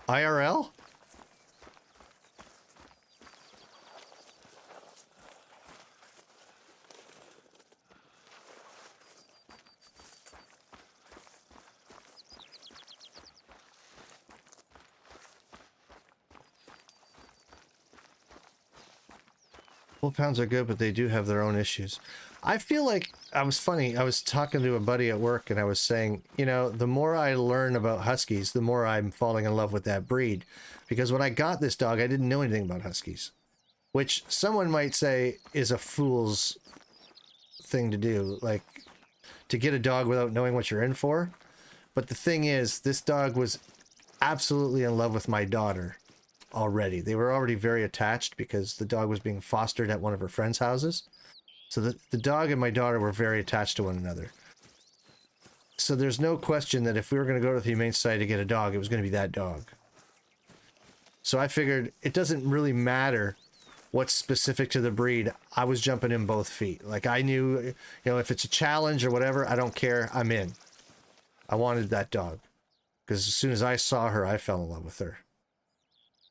IRL? Wolfhounds are good, but they do have their own issues. I feel like I was talking to a buddy at work and I was saying, you know, the more I learn about Huskies, the more I'm falling in love with that breed. Because when I got this dog, I didn't know anything about Huskies. Which someone might say is a fool's thing to do. Like, to get a dog without knowing what you're in for. But the thing is, this dog was absolutely in love with my daughter. Already. They were already very attached because the dog was being fostered at one of her friends' houses. So the dog and my daughter were very attached to one another. So there's no question that if we were going to go to the Humane Society to get a dog, it was going to be that dog. So I figured it doesn't really matter what's specific to the breed. I was jumping in both feet. Like I knew, you know, if it's a challenge or whatever, I don't care. I'm in. I wanted that dog. Because as soon as I saw her, I fell in love with her.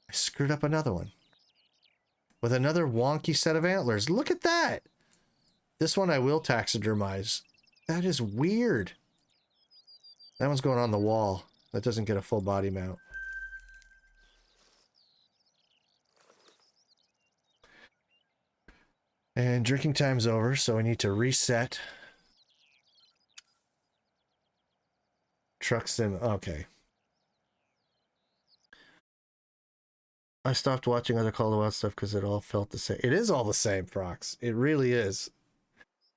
I screwed up another one. With another wonky set of antlers. Look at that! This one I will taxidermize. That is weird. That one's going on the wall. That doesn't get a full body mount. And drinking time's over, so I need to reset. Truck sim. Okay. I stopped watching other Call of the Wild stuff because it all felt the same. It is all the same, Prox. It really is.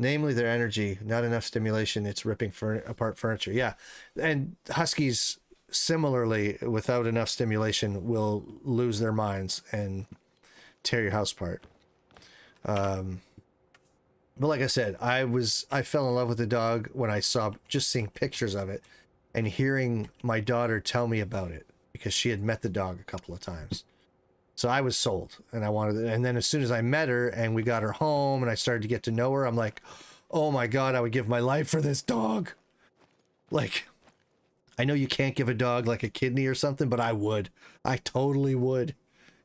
Namely, their energy, not enough stimulation. It's ripping apart furniture. Yeah. And huskies, similarly, without enough stimulation, will lose their minds and tear your house apart. But like I said, I fell in love with the dog when I saw, just seeing pictures of it and hearing my daughter tell me about it, because she had met the dog a couple of times. So I was sold, and I wanted it. And then as soon as I met her and we got her home and I started to get to know her, I'm like, oh my God, I would give my life for this dog. Like, I know you can't give a dog like a kidney or something, but I would. I totally would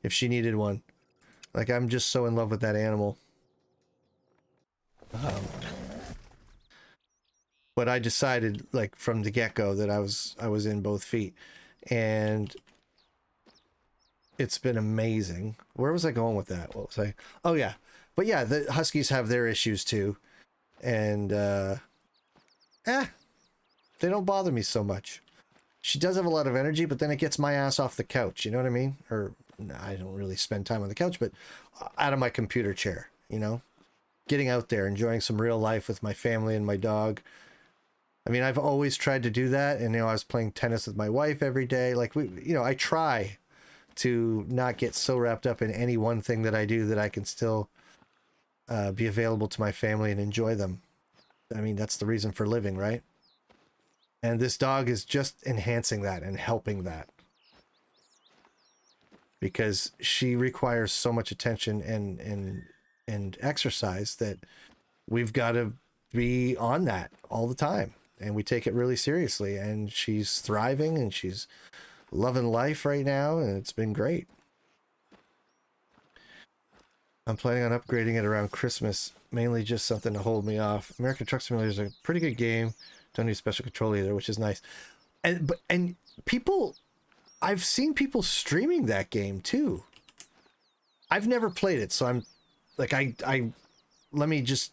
if she needed one. Like, I'm just so in love with that animal. But I decided, like, from the get-go that I was in both feet. And it's been amazing. Where was I going with that? What was I? Oh, yeah. But yeah, the huskies have their issues too. And, they don't bother me so much. She does have a lot of energy, but then it gets my ass off the couch. You know what I mean? Or, I don't really spend time on the couch, but out of my computer chair, you know? Getting out there, enjoying some real life with my family and my dog. I mean, I've always tried to do that. And, you know, I was playing tennis with my wife every day. Like, I try to not get so wrapped up in any one thing that I do that I can still be available to my family and enjoy them. I mean, that's the reason for living, right? And this dog is just enhancing that and helping that. Because she requires so much attention and exercise that we've got to be on that all the time. And we take it really seriously. And she's thriving and she's loving life right now. And it's been great. I'm planning on upgrading it around Christmas. Mainly just something to hold me off. American Truck Simulator is a pretty good game. Don't need special control either, which is nice. And people, I've seen people streaming that game too. I've never played it, so I'm like, let me just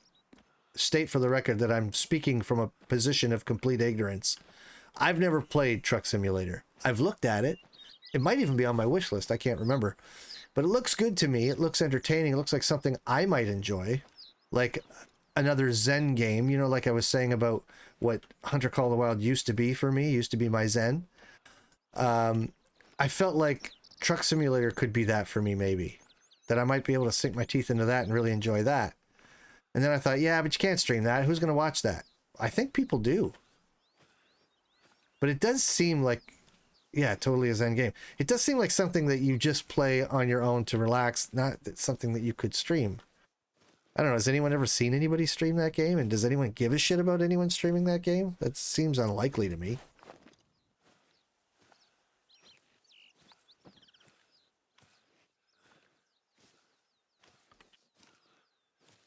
state for the record that I'm speaking from a position of complete ignorance. I've never played Truck Simulator. I've looked at it. It might even be on my wish list. I can't remember. But it looks good to me. It looks entertaining. It looks like something I might enjoy. Like another Zen game, you know, like I was saying about what Hunter Call the Wild used to be for me, used to be my Zen. I felt like Truck Simulator could be that for me, maybe. That I might be able to sink my teeth into that and really enjoy that. And then I thought, yeah, but you can't stream that. Who's going to watch that? I think people do. But it does seem like, yeah, totally a Zen game. It does seem like something that you just play on your own to relax, not something that you could stream. I don't know. Has anyone ever seen anybody stream that game? And does anyone give a shit about anyone streaming that game? That seems unlikely to me.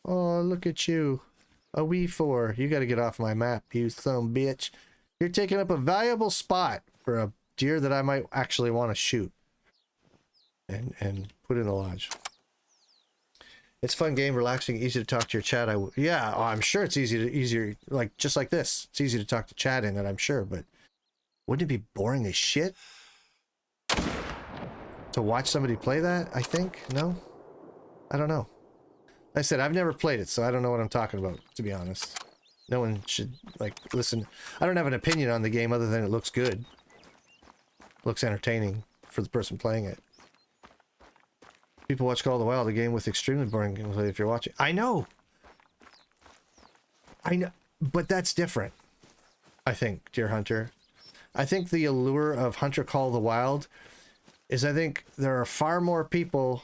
Oh, look at you. A wee four. You got to get off my map, you son bitch. You're taking up a valuable spot for a deer that I might actually want to shoot. And put in a lodge. It's a fun game, relaxing, easy to talk to your chat. Yeah, I'm sure it's easier, like just like this. It's easy to talk to chat in it, I'm sure, but wouldn't it be boring as shit to watch somebody play that? I think no, I don't know. Like I said, I've never played it, so I don't know what I'm talking about, to be honest. No one should like listen. I don't have an opinion on the game other than it looks good, looks entertaining for the person playing it. People watch Call of the Wild, a game with extremely boring gameplay if you're watching. I know, but that's different. I think, dear Hunter. I think the allure of Hunter Call of the Wild is I think there are far more people.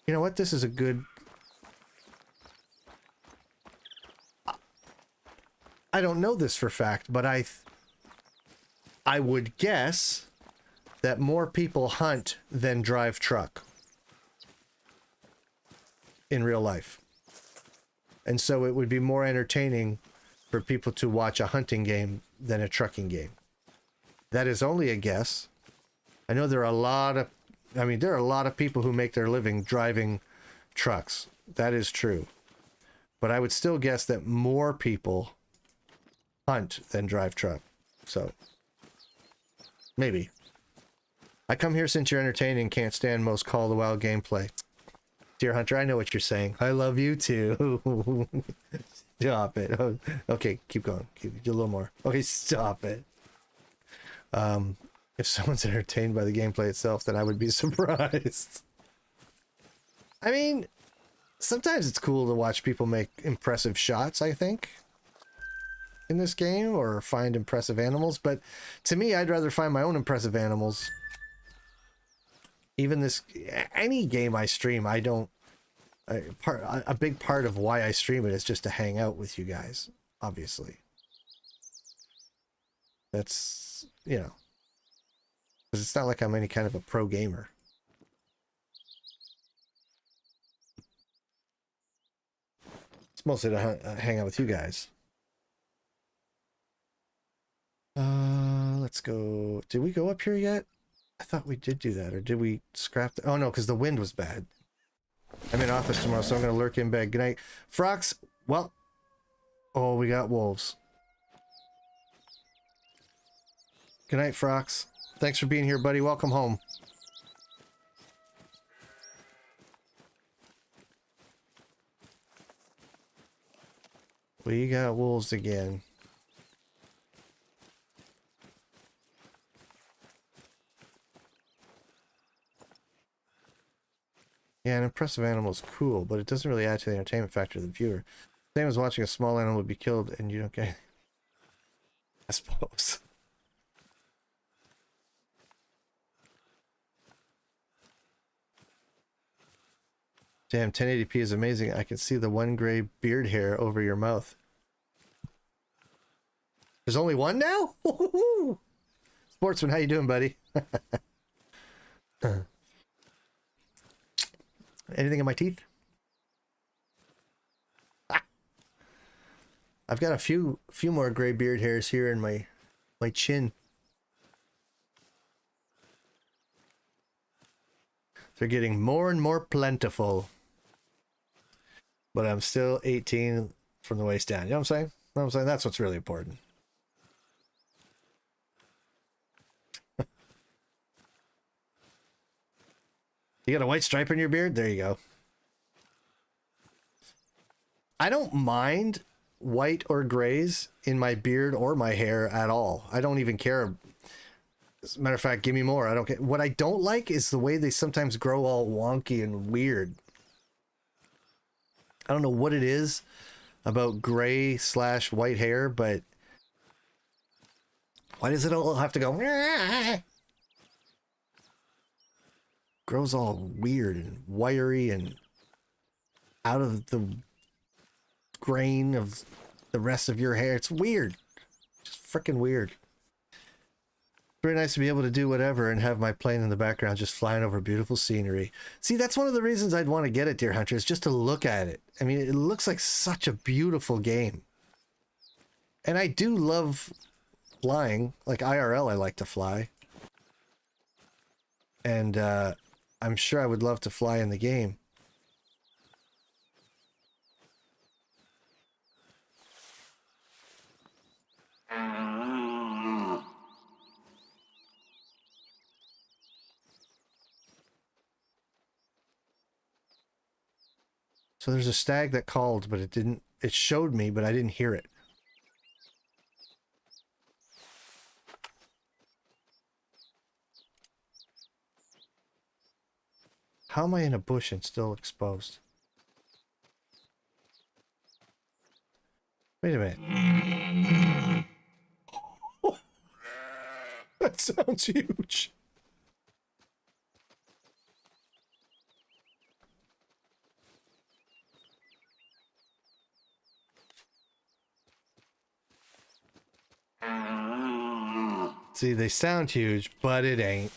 You know what? This is a good. I don't know this for fact, but I would guess that more people hunt than drive truck in real life. And so it would be more entertaining for people to watch a hunting game than a trucking game. That is only a guess. I know there are a lot of people who make their living driving trucks. That is true. But I would still guess that more people hunt than drive truck. So maybe. I come here since you're entertaining, can't stand most Call of the Wild gameplay. Deer Hunter, I know what you're saying. I love you too. Stop it. Oh, okay, keep going. Do a little more. Okay, stop it. If someone's entertained by the gameplay itself, then I would be surprised. I mean, sometimes it's cool to watch people make impressive shots, I think, in this game, or find impressive animals, but to me, I'd rather find my own impressive animals. Even this, any game I stream, I don't, a big part of why I stream it is just to hang out with you guys, obviously. That's, you know, because it's not like I'm any kind of a pro gamer. It's mostly to hang out with you guys. Let's go. Did we go up here yet? I thought we did do that, or did we scrap the... Oh, no, because the wind was bad. I'm in office tomorrow, so I'm going to lurk in bed. Good night. Frox, well... Oh, we got wolves. Good night, Frox. Thanks for being here, buddy. Welcome home. We got wolves again. Yeah, an impressive animal is cool, but it doesn't really add to the entertainment factor of the viewer. Same as watching a small animal be killed and you don't get... I suppose. Damn, 1080p is amazing. I can see the one gray beard hair over your mouth. There's only one now? Sportsman, how you doing, buddy? Anything in my teeth? Ah. I've got a few more gray beard hairs here in my chin. They're getting more and more plentiful. But I'm still 18 from the waist down. You know what I'm saying? You know what I'm saying? That's what's really important. You got a white stripe in your beard? There you go. I don't mind white or grays in my beard or my hair at all. I don't even care. As a matter of fact, give me more. I don't care. What I don't like is the way they sometimes grow all wonky and weird. I don't know what it is about gray/white hair, but why does it all have to go? Grows all weird and wiry and out of the grain of the rest of your hair. It's weird. Just freaking weird. Very nice to be able to do whatever and have my plane in the background just flying over beautiful scenery. See, that's one of the reasons I'd want to get it, Deer Hunter, is just to look at it. I mean, it looks like such a beautiful game. And I do love flying. Like IRL, I like to fly. And I'm sure I would love to fly in the game. So there's a stag that called, but it showed me, but I didn't hear it. How am I in a bush and still exposed? Wait a minute. That sounds huge. See, they sound huge, but it ain't.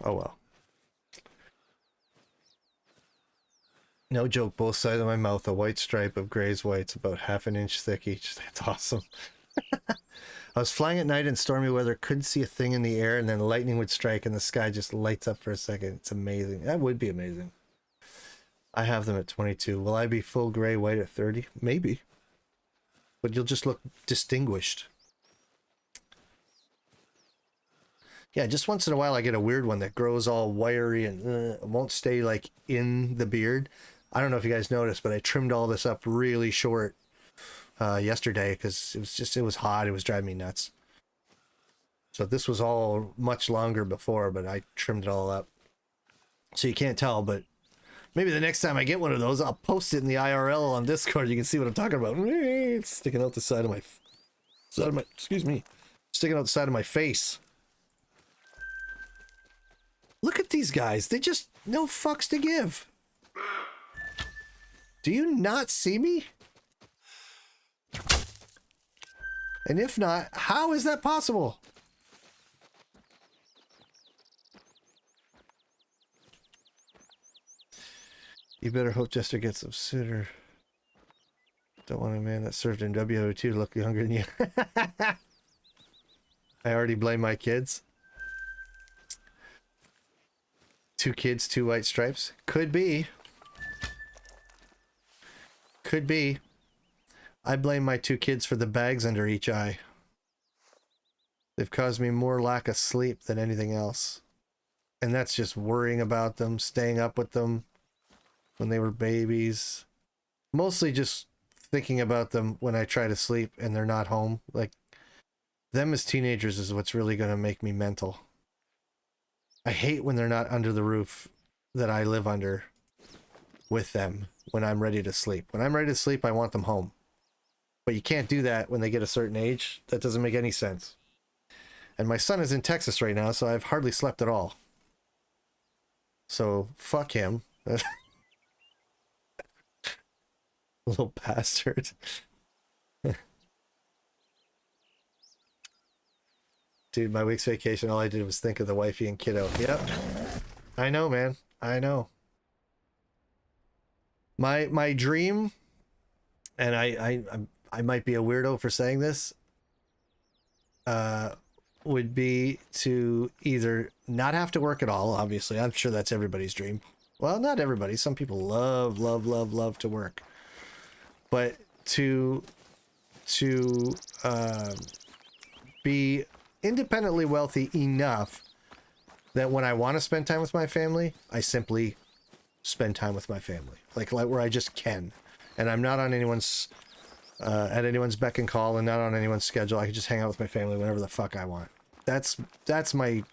Oh well. No joke, both sides of my mouth, a white stripe of grays whites about half an inch thick each. That's awesome. I was flying at night in stormy weather, couldn't see a thing in the air, and then lightning would strike and the sky just lights up for a second. It's amazing. That would be amazing. I have them at 22. Will I be full gray white at 30? Maybe. But you'll just look distinguished. Yeah, just once in a while I get a weird one that grows all wiry and won't stay like in the beard. I don't know if you guys noticed, but I trimmed all this up really short yesterday because it was hot. It was driving me nuts. So this was all much longer before, but I trimmed it all up. So you can't tell, but maybe the next time I get one of those, I'll post it in the IRL on Discord. You can see what I'm talking about. It's sticking out the side of my excuse me, sticking out the side of my face. Look at these guys. They just no fucks to give. Do you not see me? And if not, how is that possible? You better hope Jester gets some sooner. Don't want a man that served in WO2 to look younger than you. I already blame my kids. 2 kids, 2 white stripes. Could be. Could be. I blame my 2 kids for the bags under each eye. They've caused me more lack of sleep than anything else. And that's just worrying about them, staying up with them when they were babies. Mostly just thinking about them when I try to sleep and they're not home. Like, them as teenagers is what's really going to make me mental. I hate when they're not under the roof that I live under with them when I'm ready to sleep. When I'm ready to sleep, I want them home. But you can't do that when they get a certain age. That doesn't make any sense. And my son is in Texas right now, so I've hardly slept at all. So, fuck him. Little bastard. Dude, my week's vacation, all I did was think of the wifey and kiddo. Yep. I know, man. I know. My dream, and I might be a weirdo for saying this, would be to either not have to work at all, obviously. I'm sure that's everybody's dream. Well, not everybody. Some people love, love, love, love to work. But to be independently wealthy enough that when I want to spend time with my family, I simply spend time with my family. Like where I just can. And I'm not on anyone's at anyone's beck and call and not on anyone's schedule. I can just hang out with my family whenever the fuck I want. That's my,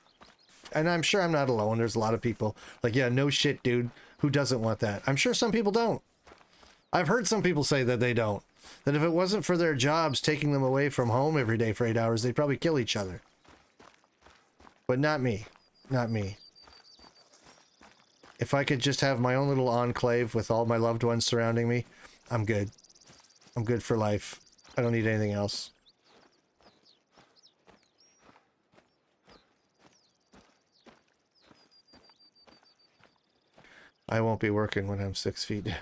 and I'm sure I'm not alone. There's a lot of people like, yeah, no shit, dude, who doesn't want that? I'm sure some people don't. I've heard some people say that they don't. That if it wasn't for their jobs taking them away from home every day for 8 hours, they'd probably kill each other. But not me. Not me. If I could just have my own little enclave with all my loved ones surrounding me, I'm good. I'm good for life. I don't need anything else. I won't be working when I'm 6 feet.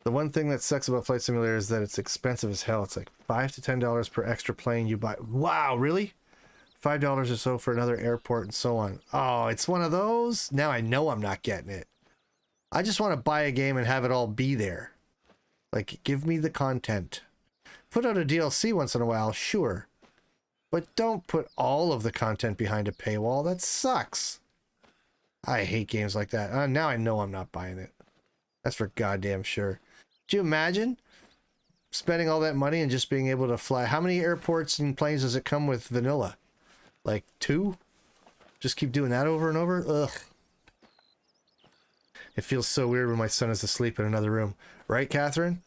The one thing that sucks about Flight Simulator is that it's expensive as hell. It's like $5 to $10 per extra plane you buy. Wow, really? $5 or so for another airport and so on. Oh, it's one of those? Now I know I'm not getting it. I just want to buy a game and have it all be there. Like, give me the content. Put out a DLC once in a while, sure. But don't put all of the content behind a paywall. That sucks. I hate games like that. Now I know I'm not buying it. That's for goddamn sure. Do you imagine spending all that money and just being able to fly? How many airports and planes does it come with vanilla? Like 2? Just keep doing that over and over? Ugh. It feels so weird when my son is asleep in another room. Right, Catherine?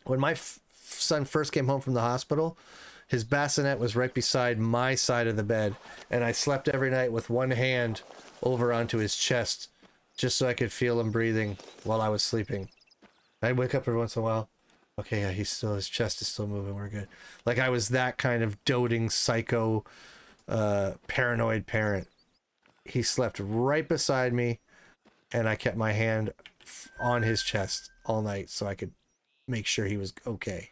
When my son first came home from the hospital, his bassinet was right beside my side of the bed. And I slept every night with one hand over onto his chest just so I could feel him breathing while I was sleeping. I'd wake up every once in a while. Okay, yeah, his chest is still moving. We're good. Like I was that kind of doting, psycho, paranoid parent. He slept right beside me, and I kept my hand on his chest all night so I could make sure he was okay.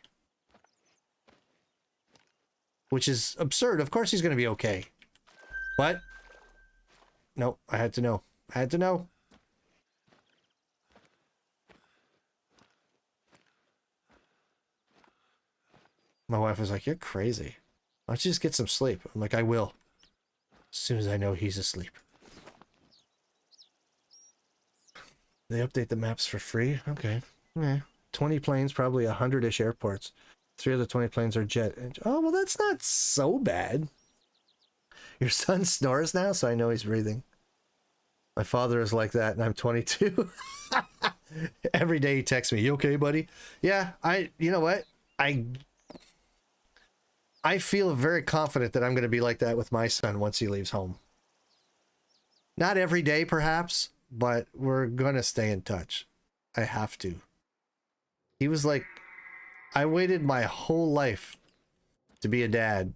Which is absurd. Of course he's going to be okay. But, no, I had to know. I had to know. My wife was like, "You're crazy. Why don't you just get some sleep?" I'm like, "I will. As soon as I know he's asleep." They update the maps for free? Okay. Yeah. 20 planes, probably 100-ish airports. 3 of the 20 planes are jet. Oh, well, that's not so bad. Your son snores now, so I know he's breathing. My father is like that, and I'm 22. Every day he texts me, "You okay, buddy?" Yeah, you know what? I feel very confident that I'm going to be like that with my son once he leaves home. Not every day, perhaps, but we're going to stay in touch. I have to. He was like, I waited my whole life to be a dad.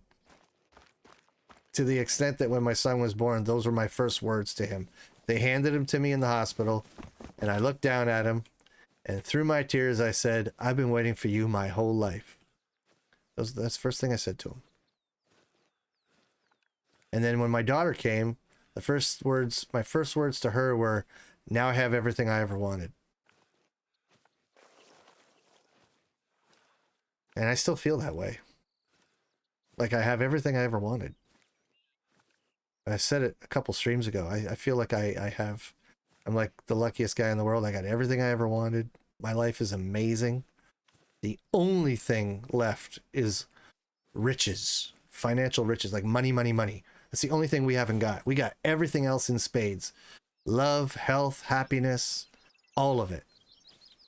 To the extent that when my son was born, those were my first words to him. They handed him to me in the hospital, and I looked down at him, and through my tears, I said, "I've been waiting for you my whole life." That's the first thing I said to him. And then when my daughter came, my first words to her were, "Now I have everything I ever wanted." And I still feel that way. Like I have everything I ever wanted. I said it a couple streams ago. I feel like I'm like the luckiest guy in the world. I got everything I ever wanted. My life is amazing. The only thing left is riches, financial riches, like money, money, money. That's the only thing we haven't got. We got everything else in spades. Love, health, happiness, all of it.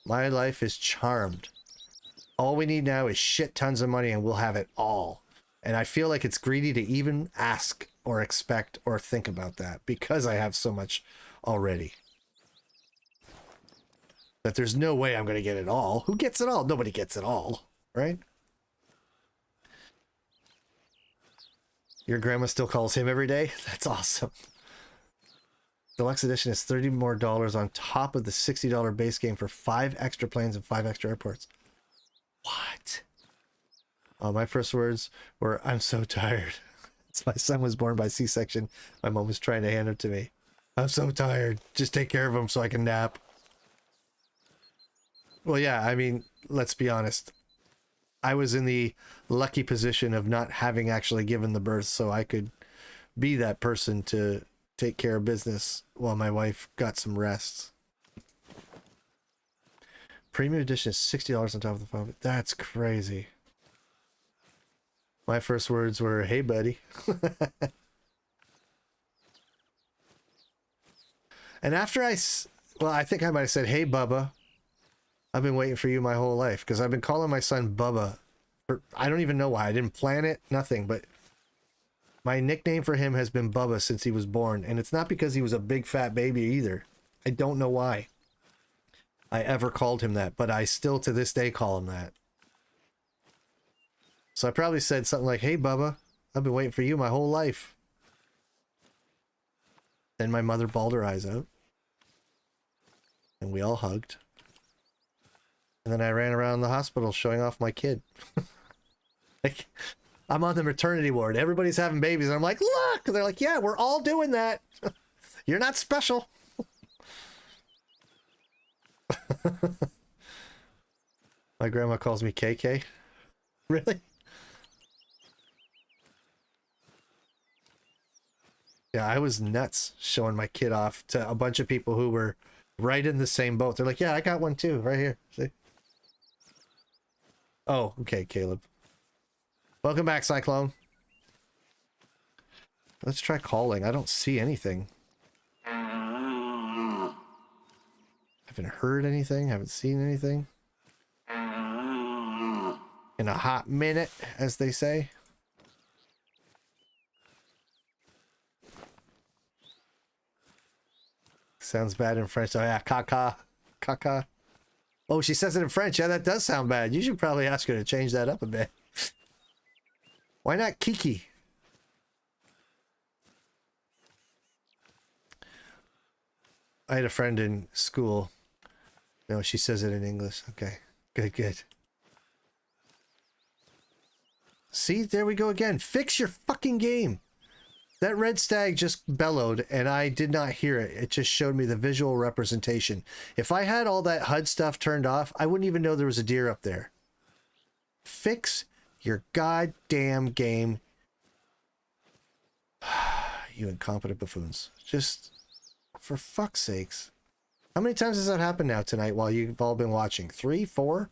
My life is charmed. All we need now is shit tons of money and we'll have it all. And I feel like it's greedy to even ask or expect or think about that because I have so much already. That there's no way I'm going to get it all. Who gets it all? Nobody gets it all, right? Your grandma still calls him every day? That's awesome. Deluxe edition is $30 more on top of the $60 base game for 5 extra planes and 5 extra airports. What? My first words were, "I'm so tired." My son was born by C-section. My mom was trying to hand him to me. "I'm so tired. Just take care of him so I can nap." Well, yeah, I mean, let's be honest. I was in the lucky position of not having actually given the birth, so I could be that person to take care of business while my wife got some rest. Premium edition is $60 on top of the phone. That's crazy. My first words were, "Hey, buddy." And after I think I might have said, "Hey, Bubba. I've been waiting for you my whole life," because I've been calling my son Bubba. I don't even know why. I didn't plan it, nothing, but my nickname for him has been Bubba since he was born, and it's not because he was a big fat baby either. I don't know why I ever called him that, but I still to this day call him that. So I probably said something like, "Hey, Bubba, I've been waiting for you my whole life." Then my mother bawled her eyes out, and we all hugged. And then I ran around the hospital showing off my kid. Like, I'm on the maternity ward. Everybody's having babies. And I'm like, "Look!" They're like, "Yeah, we're all doing that. You're not special." My grandma calls me KK. Really? Yeah, I was nuts showing my kid off to a bunch of people who were right in the same boat. They're like, "Yeah, I got one too, right here. See?" Oh, okay, Caleb. Welcome back, Cyclone. Let's try calling. I don't see anything. Haven't heard anything. Haven't seen anything. In a hot minute, as they say. Sounds bad in French. Oh, yeah, caca. Caca. Oh, she says it in French. Yeah, that does sound bad. You should probably ask her to change that up a bit. Why not Kiki? I had a friend in school. No, she says it in English. Okay. Good, good. See, there we go again. Fix your fucking game. That red stag just bellowed and I did not hear it. It just showed me the visual representation. If I had all that HUD stuff turned off, I wouldn't even know there was a deer up there. Fix your goddamn game. You incompetent buffoons. Just, for fuck's sakes. How many times has that happened now tonight while you've all been watching? 3, 4?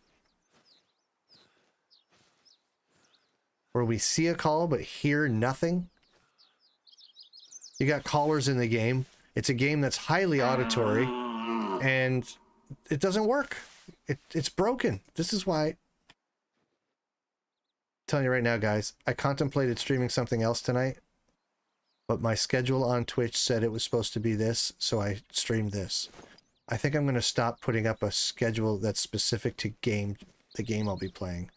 Where we see a call but hear nothing? You got callers in the game. It's a game that's highly auditory, and it doesn't work. It's broken. This is why... I'm telling you right now, guys, I contemplated streaming something else tonight, but my schedule on Twitch said it was supposed to be this, so I streamed this. I think I'm going to stop putting up a schedule that's specific to the game I'll be playing.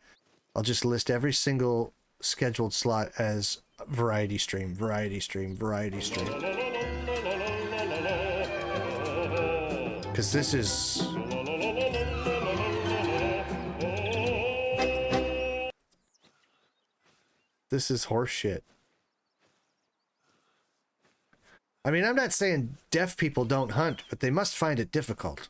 I'll just list every single scheduled slot as variety stream, variety stream, variety stream. Because this is... This is horse shit. I mean, I'm not saying deaf people don't hunt, but they must find it difficult.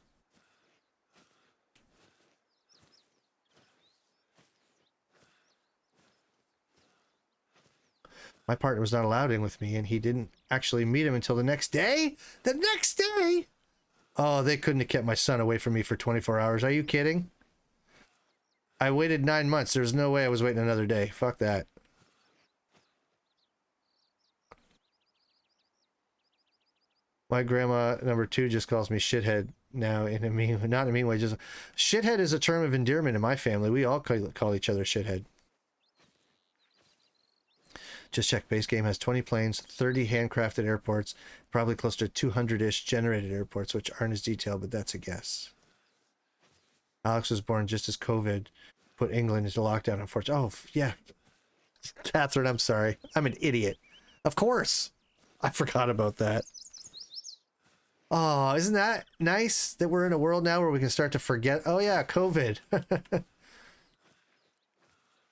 My partner was not allowed in with me, and he didn't actually meet him until the next day? The next day? Oh, they couldn't have kept my son away from me for 24 hours. Are you kidding? I waited 9 months. There's no way I was waiting another day. Fuck that. My grandma number 2 just calls me shithead now in a mean, not in a mean way. Just shithead is a term of endearment in my family. We all call each other shithead. Just check. Base game has 20 planes, 30 handcrafted airports, probably close to 200-ish generated airports, which aren't as detailed, but that's a guess. Alex was born just as COVID put England into lockdown, unfortunately. Oh, yeah. Catherine, I'm sorry. I'm an idiot. Of course. I forgot about that. Oh, isn't that nice that we're in a world now where we can start to forget? Oh, yeah, COVID.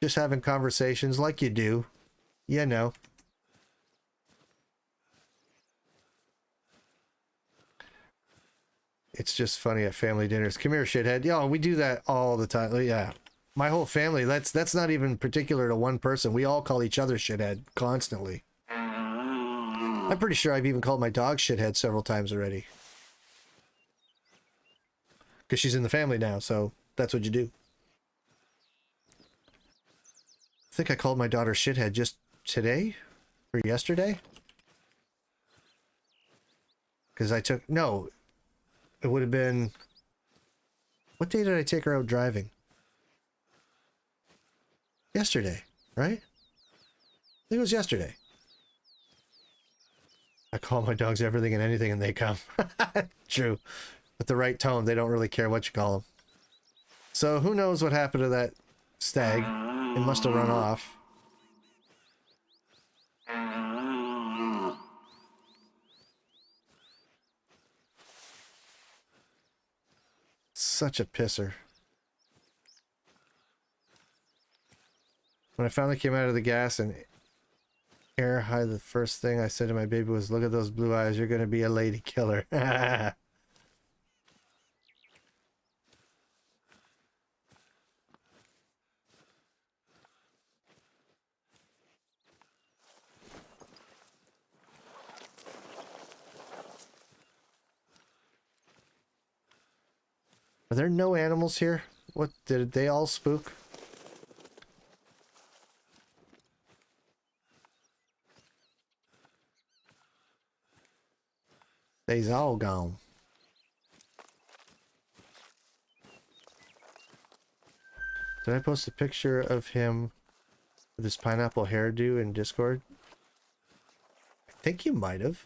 Just having conversations like you do. You know. It's just funny at family dinners. Come here, shithead. Yo, we do that all the time. Yeah. My whole family, that's not even particular to one person. We all call each other shithead constantly. I'm pretty sure I've even called my dog shithead several times already. Because she's in the family now, so that's what you do. I think I called my daughter shithead just today or yesterday. Because no, it would have been, what day did I take her out driving? Yesterday, right? I think it was yesterday. I call my dogs everything and anything and they come. True. With the right tone, they don't really care what you call them. So who knows what happened to that stag? It must have run off. Such a pisser. When I finally came out of the gas and air high, the first thing I said to my baby was, "Look at those blue eyes, you're going to be a lady killer." Are there no animals here? What, did they all spook? They's all gone. Did I post a picture of him with his pineapple hairdo in Discord? I think you might have.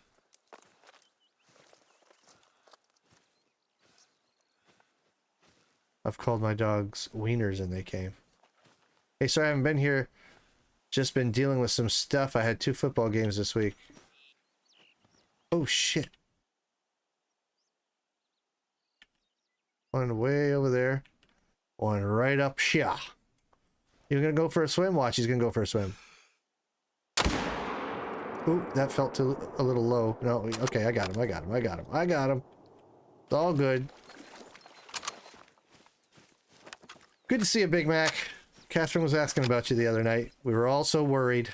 I've called my dogs wieners and they came. Hey, sorry I haven't been here. Just been dealing with some stuff. I had 2 football games this week. Oh, shit. One way over there. One right up here. You're gonna go for a swim? Watch, he's gonna go for a swim. Ooh, that felt a little low. No, okay, I got him. I got him. It's all good. Good to see you, Big Mac. Catherine was asking about you the other night. We were all so worried.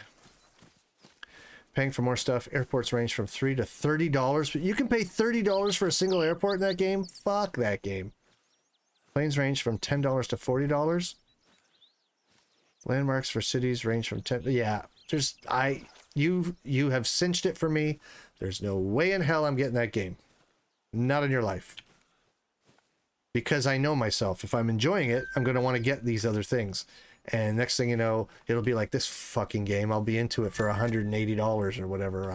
Paying for more stuff. Airports range from $3 to $30, but you can pay $30 for a single airport in that game? Fuck that game. Planes range from $10 to $40. Landmarks for cities range from 10. Yeah, there's you have cinched it for me. There's no way in hell I'm getting that game. Not in your life. Because I know myself. If I'm enjoying it, I'm going to want to get these other things. And next thing you know, it'll be like this fucking game. I'll be into it for $180 or whatever.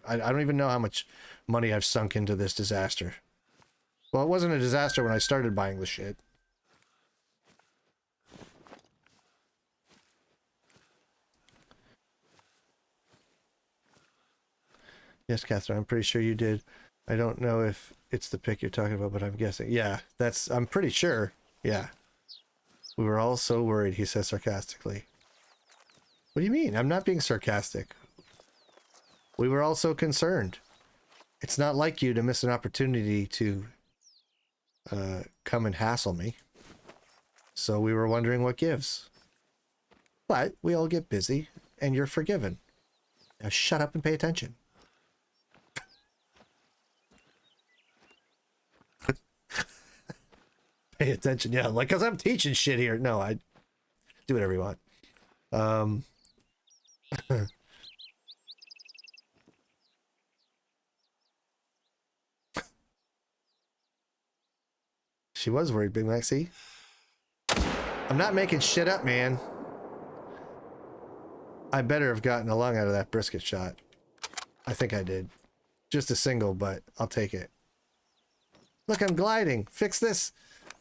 I don't even know how much money I've sunk into this disaster. Well, it wasn't a disaster when I started buying the shit. Yes, Catherine, I'm pretty sure you did. I don't know if it's the pic you're talking about, but I'm guessing. Yeah, I'm pretty sure. Yeah. We were all so worried, he says sarcastically. What do you mean? I'm not being sarcastic. We were all so concerned. It's not like you to miss an opportunity to come and hassle me. So we were wondering what gives. But we all get busy, and you're forgiven. Now shut up and pay attention. Pay attention, yeah, like, because I'm teaching shit here. No, I do whatever you want. She was worried, Big Mac. See? I'm not making shit up, man. I better have gotten a lung out of that brisket shot. I think I did. Just a single, but I'll take it. Look, I'm gliding. Fix this.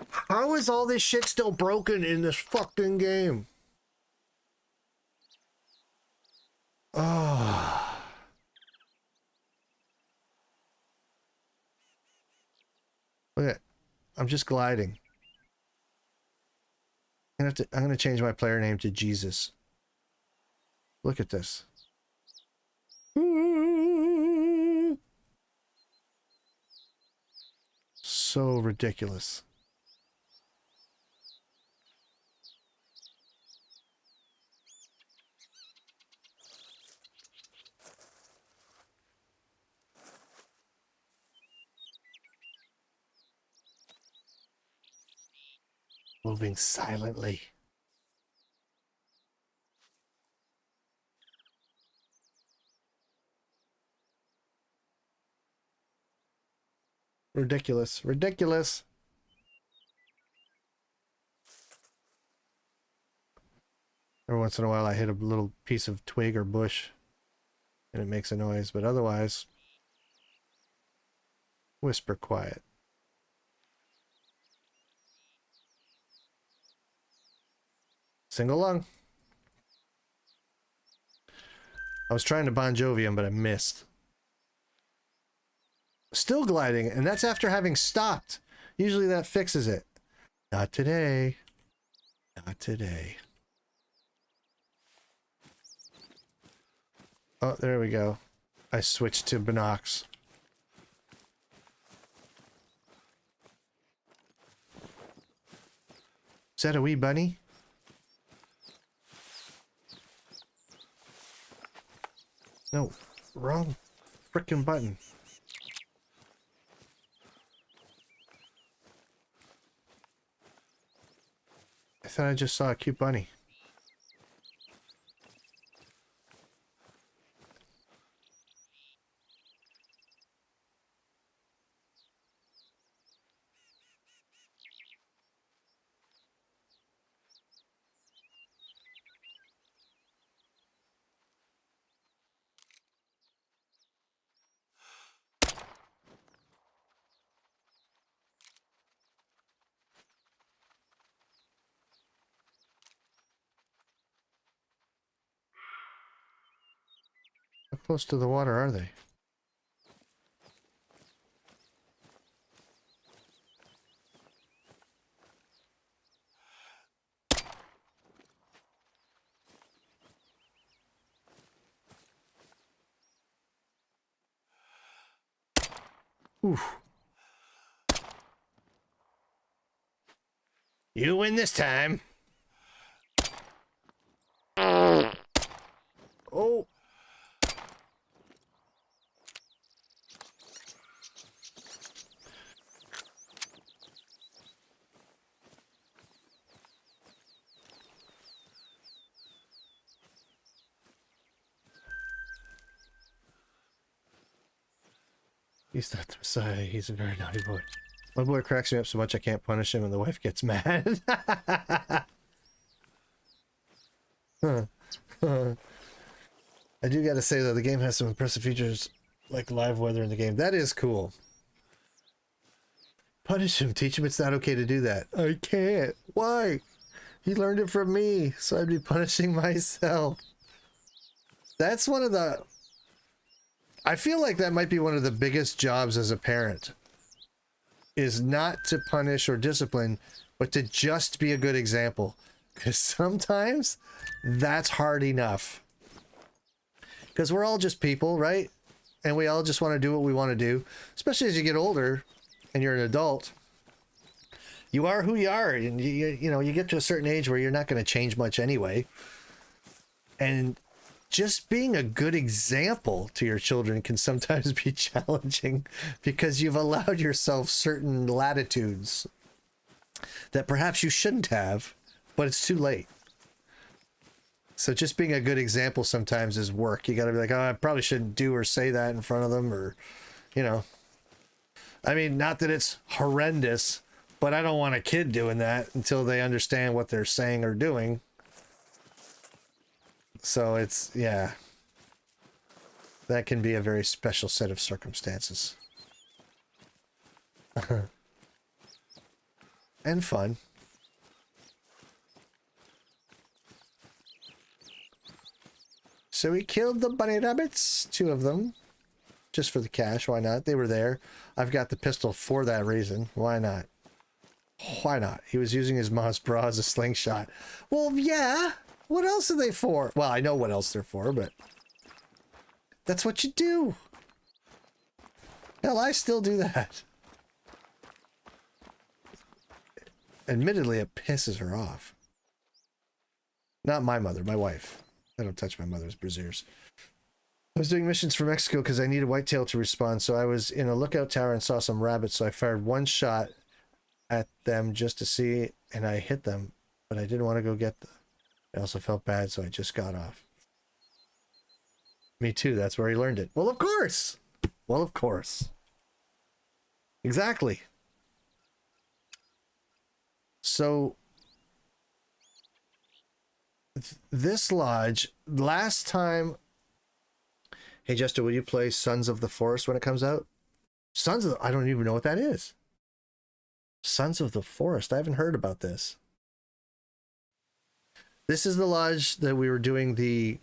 How is all this shit still broken in this fucking game? Oh. Look at, I'm just gliding. I'm gonna change my player name to Jesus. Look at this. So ridiculous. Moving silently. Ridiculous. Ridiculous. Every once in a while I hit a little piece of twig or bush and it makes a noise, but otherwise, whisper quiet. Single lung. I was trying to Bon Jovi him, but I missed. Still gliding, and that's after having stopped. Usually that fixes it. Not today. Not today. Oh, there we go. I switched to binocs. Is that a wee bunny? No, wrong frickin' button. I thought I just saw a cute bunny. How close to the water are they? Oof. You win this time. He's not the Messiah. He's a very naughty boy. My boy cracks me up so much I can't punish him and the wife gets mad. I do gotta say though, the game has some impressive features like live weather in the game. That is cool. Punish him. Teach him it's not okay to do that. I can't. Why? He learned it from me, so I'd be punishing myself. That's one of the... I feel like that might be one of the biggest jobs as a parent. Is not to punish or discipline, but to just be a good example. Because sometimes that's hard enough. Because we're all just people, right? And we all just want to do what we want to do. Especially as you get older and you're an adult. You are who you are. And you know, you get to a certain age where you're not going to change much anyway. And just being a good example to your children can sometimes be challenging because you've allowed yourself certain latitudes that perhaps you shouldn't have, but it's too late. So just being a good example sometimes is work. You got to be like, oh, I probably shouldn't do or say that in front of them, or, you know. I mean, not that it's horrendous, but I don't want a kid doing that until they understand what they're saying or doing. So it's, yeah. That can be a very special set of circumstances. And fun. So we killed the bunny rabbits, 2 of them, just for the cash. Why not? They were there. I've got the pistol for that reason. Why not? Why not? He was using his mom's bra as a slingshot. Well, yeah. What else are they for? Well, I know what else they're for, but that's what you do. Hell, I still do that. Admittedly, it pisses her off. Not my mother, my wife. I don't touch my mother's brassieres. I was doing missions for Mexico because I needed whitetail to respond, so I was in a lookout tower and saw some rabbits, so I fired 1 shot at them just to see, and I hit them, but I didn't want to go get them. I also felt bad, so I just got off. Me too, that's where he learned it. Well, of course! Well, of course. Exactly. So, this lodge, last time... Hey, Jester, will you play Sons of the Forest when it comes out? Sons of the... I don't even know what that is. Sons of the Forest. I haven't heard about this. This is the lodge that we were doing the...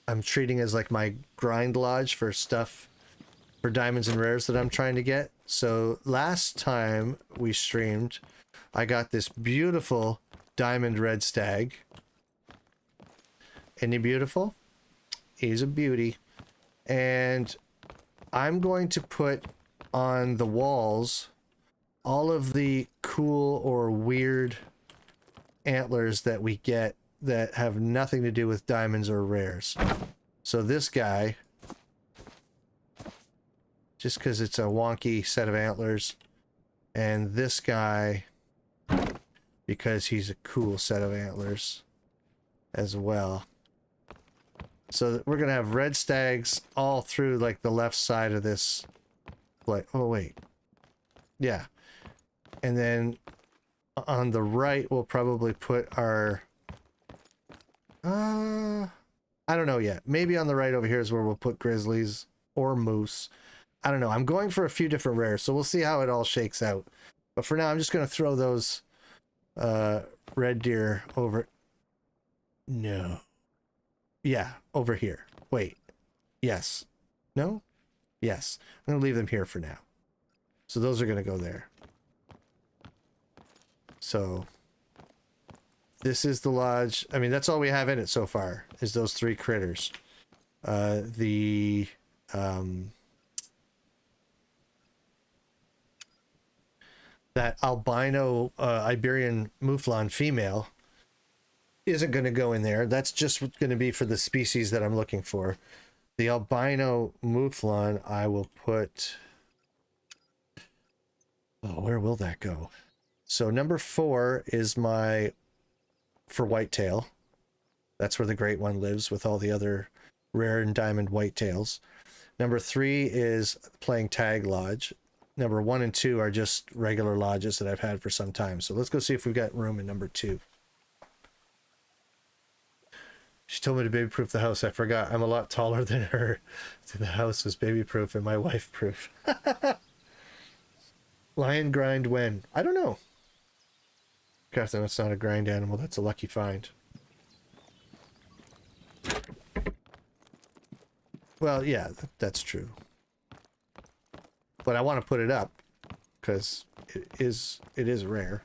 I'm treating as like my grind lodge for stuff for diamonds and rares that I'm trying to get. So last time we streamed, I got this beautiful diamond red stag. Isn't he beautiful? He's a beauty. And I'm going to put on the walls all of the cool or weird antlers that we get that have nothing to do with diamonds or rares. So this guy, just because it's a wonky set of antlers, and this guy because he's a cool set of antlers as well. So we're gonna have red stags all through like the left side of this. Like, oh wait, yeah, and then on the right we'll probably put our I don't know yet. Maybe on the right over here is where we'll put grizzlies or moose. I don't know. I'm going for a few different rares, so we'll see how it all shakes out. But for now, I'm just going to throw those red deer over. No. Yeah, over here. Wait. Yes. No? Yes. I'm going to leave them here for now. So those are going to go there. So this is the lodge. I mean, that's all we have in it so far, is those 3 critters. That albino Iberian mouflon female isn't going to go in there. That's just going to be for the species that I'm looking for. The albino mouflon, I will put... Oh, where will that go? So number 4 is my... for whitetail. That's where the great one lives with all the other rare and diamond whitetails. Number 3 is playing Tag Lodge. Number 1 and 2 are just regular lodges that I've had for some time. So let's go see if we've got room in number 2. She told me to baby proof the house. I forgot. I'm a lot taller than her. So the house was baby proof and my wife proof. Lion grind when? I don't know. Catherine, that's not a grind animal. That's a lucky find. Well, yeah, that's true. But I want to put it up because it is rare.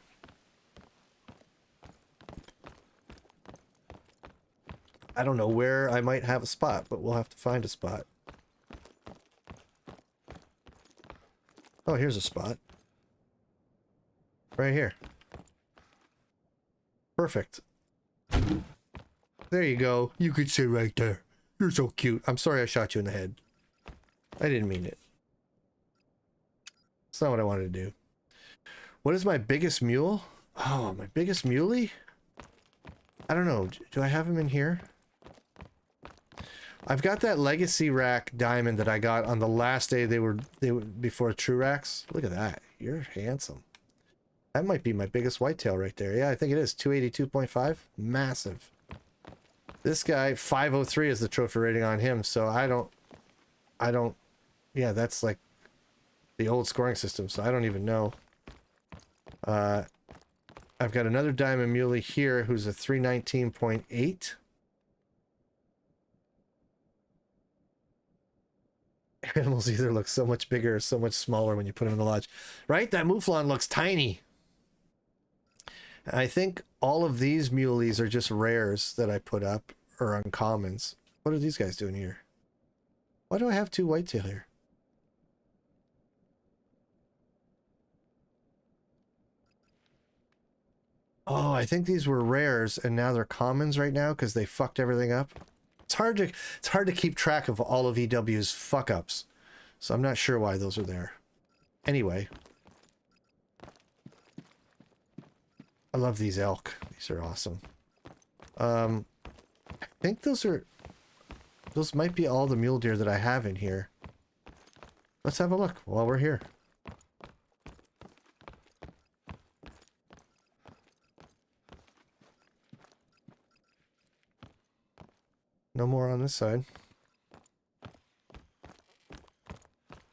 I don't know where I might have a spot, but we'll have to find a spot. Oh, here's a spot. Right here. Perfect. There you go. You could sit right there. You're so cute. I'm sorry I shot you in the head. I didn't mean it. It's not what I wanted to do. What is my biggest mule? Oh, my biggest muley? I don't know. Do I have him in here? I've got that legacy rack diamond that I got on the last day they were before true racks. Look at that. You're handsome. That might be my biggest whitetail right there. Yeah, I think it is. 282.5. Massive. This guy, 503 is the trophy rating on him, so I don't, yeah, that's like the old scoring system, so I don't even know. I've got another diamond muley here who's a 319.8. Animals either look so much bigger or so much smaller when you put them in the lodge. Right? That mouflon looks tiny. I think all of these muleys are just rares that I put up, or uncommons. What are these guys doing here? Why do I have 2 whitetail here? Oh, I think these were rares and now they're commons right now because they fucked everything up. It's hard to keep track of all of EW's fuck ups. So I'm not sure why those are there. Anyway. I love these elk. These are awesome. I think those might be all the mule deer that I have in here. Let's have a look while we're here. No more on this side.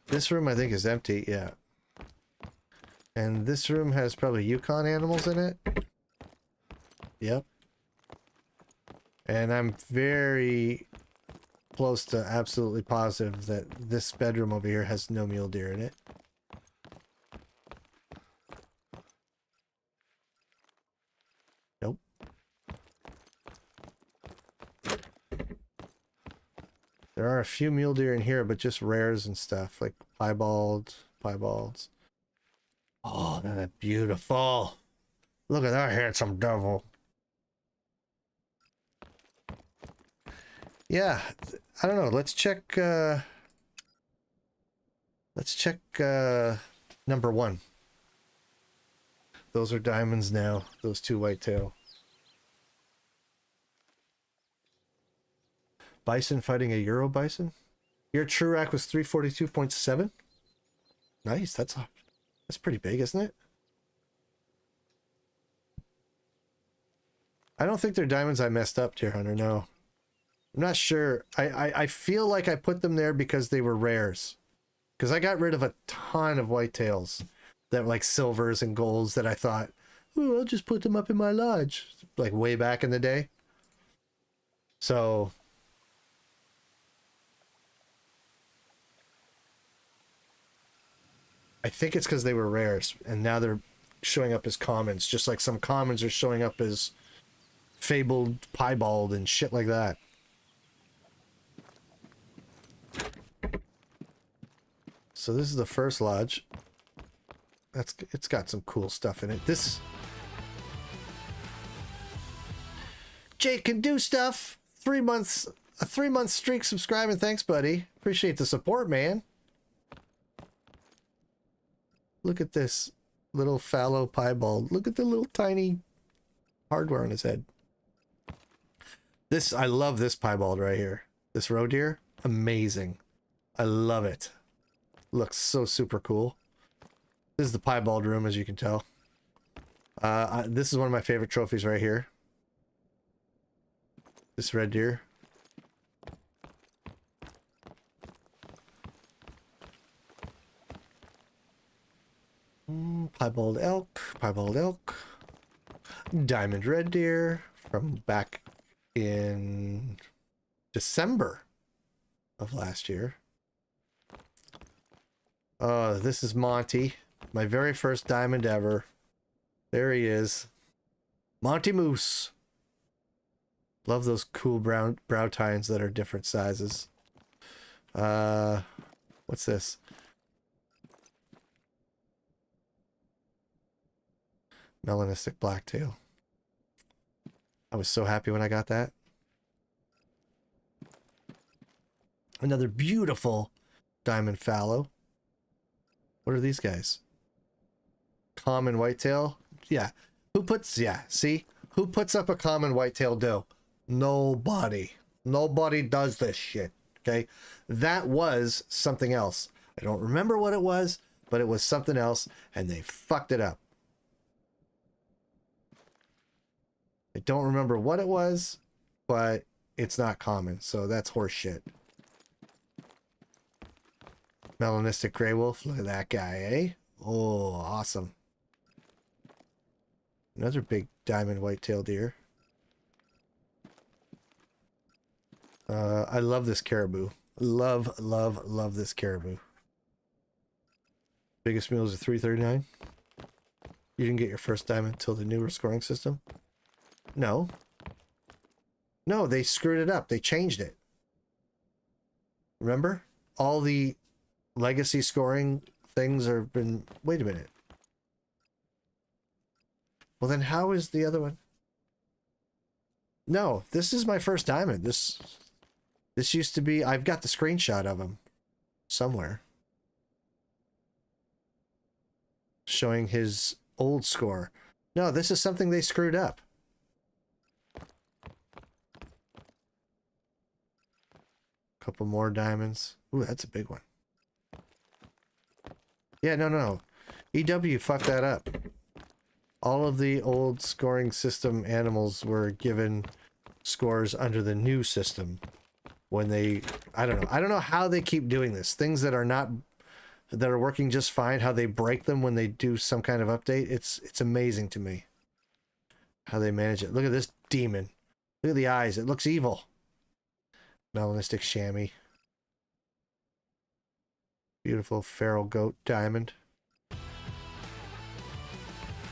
This room I think is empty, yeah. And this room has probably Yukon animals in it. Yep. And I'm very close to absolutely positive that this bedroom over here has no mule deer in it. Nope. There are a few mule deer in here, but just rares and stuff, like piebalds. Oh, that's beautiful. Look at that handsome devil. Yeah, I don't know. Let's check number 1. Those are diamonds now, those 2 whitetail. Bison fighting a Euro bison? Your true rack was 342.7? Nice, that's pretty big, isn't it? I don't think they're diamonds I messed up, Deer Hunter, no. I'm not sure. I feel like I put them there because they were rares. Because I got rid of a ton of whitetails that were like silvers and golds that I thought, oh, I'll just put them up in my lodge. Like way back in the day. So I think it's because they were rares and now they're showing up as commons, just like some commons are showing up as fabled piebald and shit like that. So this is the first lodge. It's got some cool stuff in it. This Jake can do stuff. 3 months, a 3-month streak subscribing. Thanks, buddy. Appreciate the support, man. Look at this little fallow piebald. Look at the little tiny hardware on his head. I love this piebald right here. This roe deer, amazing. I love it. Looks so super cool. This is the piebald room, as you can tell. This is one of my favorite trophies right here. This red deer. Piebald elk, piebald elk. Diamond red deer from back in December of last year. This is Monty, my very first diamond ever. There he is. Monty Moose. Love those cool brow tines that are different sizes. What's this? Melanistic blacktail. I was so happy when I got that. Another beautiful diamond fallow. What are these guys? Common whitetail? Yeah. See? Who puts up a common whitetail doe? Nobody. Nobody does this shit. Okay? That was something else. I don't remember what it was, but it was something else, and they fucked it up. I don't remember what it was, but it's not common, so that's horse shit. Melanistic gray wolf. Look at that guy, eh? Oh, awesome. Another big diamond whitetail deer. I love this caribou. Love, love, love this caribou. Biggest meal is a 339. You didn't get your first diamond until the newer scoring system? No. No, they screwed it up. They changed it. Remember? All the legacy scoring things have been... Wait a minute. Well, then how is the other one? No, this is my first diamond. This used to be... I've got the screenshot of him somewhere. Showing his old score. No, this is something they screwed up. Couple more diamonds. Ooh, that's a big one. Yeah, no. EW fucked that up. All of the old scoring system animals were given scores under the new system when they... I don't know how they keep doing this. Things that are working just fine, how they break them when they do some kind of update. It's amazing to me how they manage it. Look at this demon. Look at the eyes. It looks evil. Melanistic chamois. Beautiful feral goat diamond.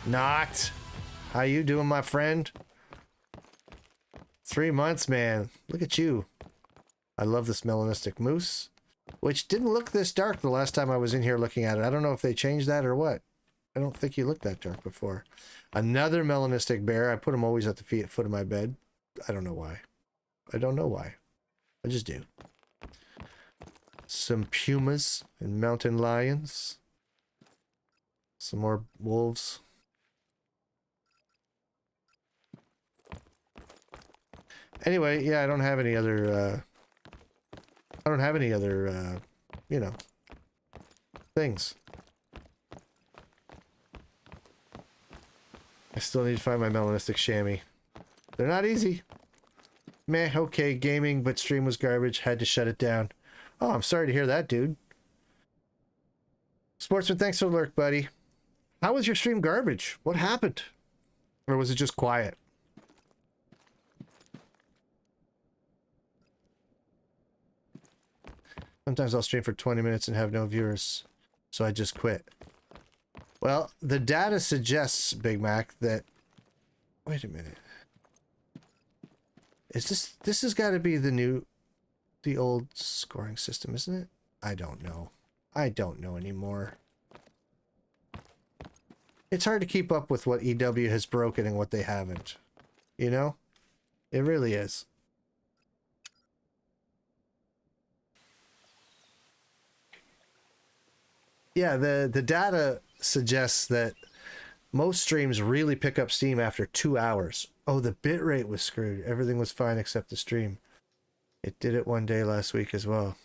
Not. How you doing, my friend? 3 months, man. Look at you. I love this melanistic moose, which didn't look this dark the last time I was in here looking at it. I don't know if they changed that or what. I don't think he looked that dark before. Another melanistic bear. I put him always at the foot of my bed. I don't know why. I don't know why. I just do. Some pumas and mountain lions. Some more wolves. Anyway, yeah, I don't have any other, you know, things. I still need to find my melanistic chamois. They're not easy. Meh, okay, gaming, but stream was garbage. Had to shut it down. Oh, I'm sorry to hear that, dude. Sportsman, thanks for the lurk, buddy. How was your stream garbage? What happened? Or was it just quiet? Sometimes I'll stream for 20 minutes and have no viewers, so I just quit. Well, the data suggests, Big Mac, that... Wait a minute. Is this has got to be the old scoring system, isn't it? I don't know. I don't know anymore. It's hard to keep up with what EW has broken and what they haven't. You know? It really is. Yeah, the data suggests that most streams really pick up steam after 2 hours. Oh, the bitrate was screwed. Everything was fine except the stream. It did it one day last week as well.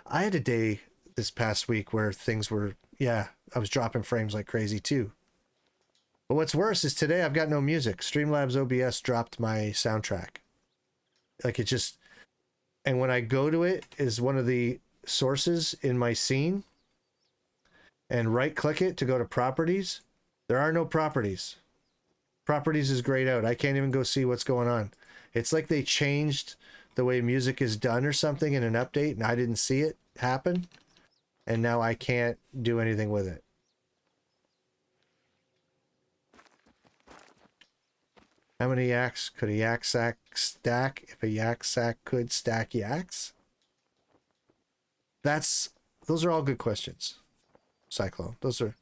I had a day this past week where things were, yeah, I was dropping frames like crazy too. But what's worse is today I've got no music. Streamlabs OBS dropped my soundtrack. Like it just, and when I go to it is one of the sources in my scene and right click it to go to properties. There are no properties. Properties is grayed out. I can't even go see what's going on. It's like they changed the way music is done or something in an update and I didn't see it happen. And now I can't do anything with it. How many yaks could a yak sack stack if a yak sack could stack yaks? Those are all good questions, Cyclone. Those are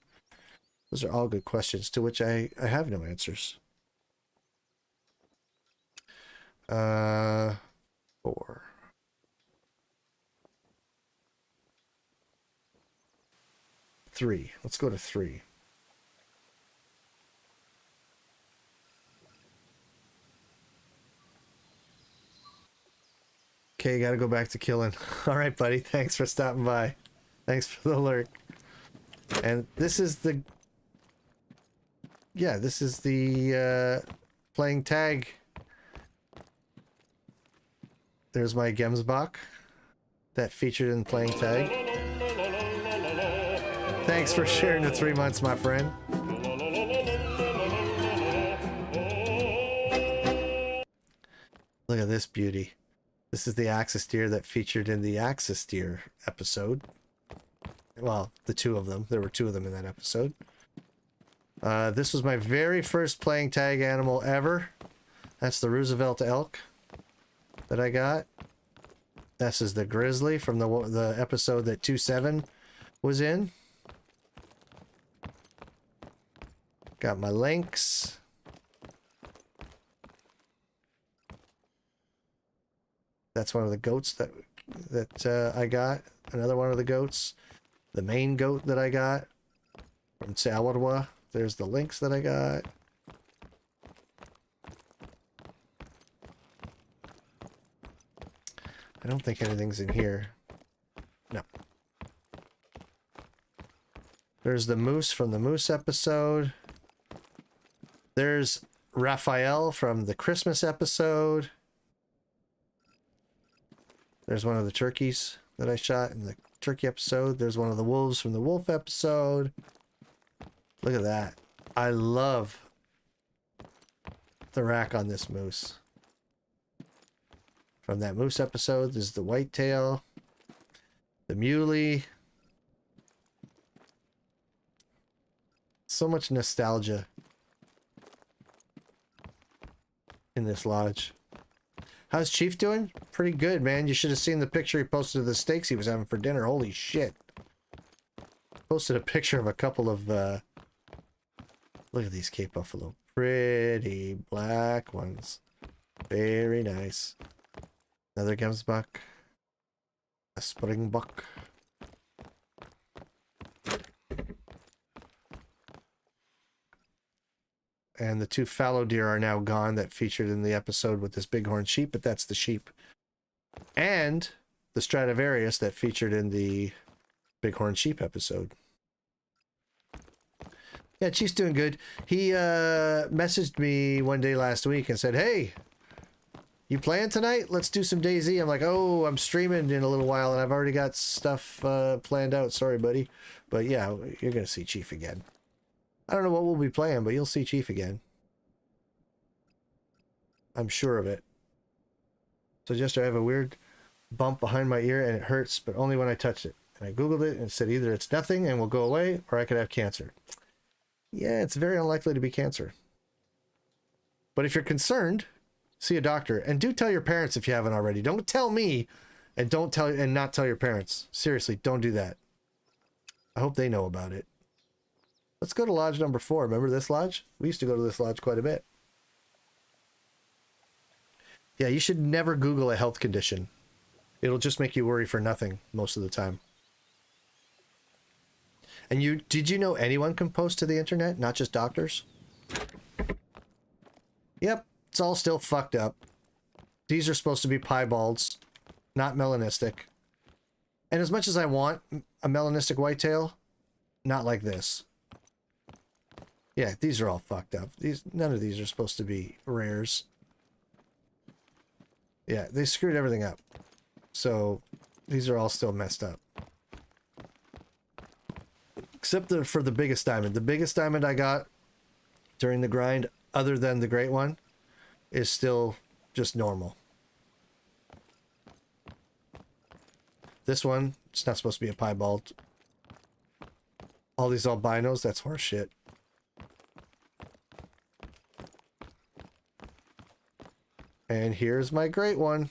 all good questions to which I have no answers. 4. 3. Let's go to 3. Okay, gotta go back to killing. All right, buddy. Thanks for stopping by. Thanks for the alert. And this is the... Yeah, this is the playing tag. There's my Gemsbach that featured in playing tag. Thanks for sharing the 3 months, my friend. Look at this beauty. This is the Axis deer that featured in the Axis deer episode. Well, the 2 of them. There were 2 of them in that episode. This was my very first playing tag animal ever. That's the Roosevelt elk that I got. This is the grizzly from the episode that 2-7 was in. Got my lynx. That's one of the goats that I got. Another one of the goats. The main goat that I got from Sawarwa. There's the lynx that I got. I don't think anything's in here. No. There's the moose from the moose episode. There's Raphael from the Christmas episode. There's one of the turkeys that I shot in the turkey episode. There's one of the wolves from the wolf episode. Look at that. I love the rack on this moose. From that moose episode, there's the whitetail, the muley. So much nostalgia in this lodge. How's Chief doing? Pretty good, man. You should have seen the picture he posted of the steaks he was having for dinner. Holy shit. Posted a picture of a couple of, look at these Cape Buffalo. Pretty black ones. Very nice. Another Gemsbach. A Springbuck. And the 2 fallow deer are now gone that featured in the episode with this bighorn sheep, but that's the sheep. And the Stradivarius that featured in the bighorn sheep episode. Yeah, Chief's doing good. He messaged me one day last week and said, hey, you playing tonight? Let's do some DayZ. I'm like, oh, I'm streaming in a little while and I've already got stuff planned out. Sorry, buddy. But yeah, you're going to see Chief again. I don't know what we'll be playing, but you'll see Chief again. I'm sure of it. So Jester, I have a weird bump behind my ear and it hurts, but only when I touch it. And I Googled it and it said either it's nothing and will go away or I could have cancer. Yeah, it's very unlikely to be cancer. But if you're concerned, see a doctor. And do tell your parents if you haven't already. Don't tell me and not tell your parents. Seriously, don't do that. I hope they know about it. Let's go to lodge number 4. Remember this lodge? We used to go to this lodge quite a bit. Yeah, you should never Google a health condition. It'll just make you worry for nothing most of the time. And did you know anyone can post to the internet, not just doctors? Yep, it's all still fucked up. These are supposed to be piebalds, not melanistic. And as much as I want a melanistic whitetail, not like this. Yeah, these are all fucked up. None of these are supposed to be rares. Yeah, they screwed everything up. So these are all still messed up. Except for the biggest diamond. The biggest diamond I got during the grind, other than the great one, is still just normal. This one, it's not supposed to be a piebald. All these albinos, that's horse shit. And here's my great one.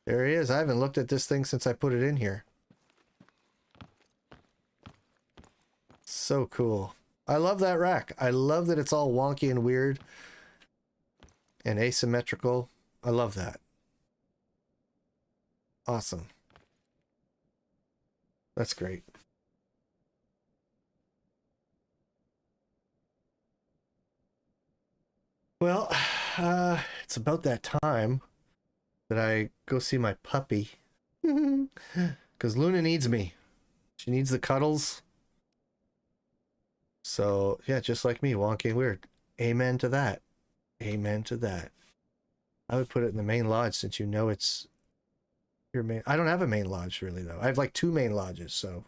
There he is. I haven't looked at this thing since I put it in here. So cool. I love that rack. I love that it's all wonky and weird and asymmetrical. I love that. Awesome. That's great. Well, it's about that time that I go see my puppy. Because Luna needs me. She needs the cuddles. So, yeah, just like me, wonky and weird. Amen to that. Amen to that. I would put it in the main lodge since you know it's your main... I don't have a main lodge, really, though. I have, like, 2 main lodges, so...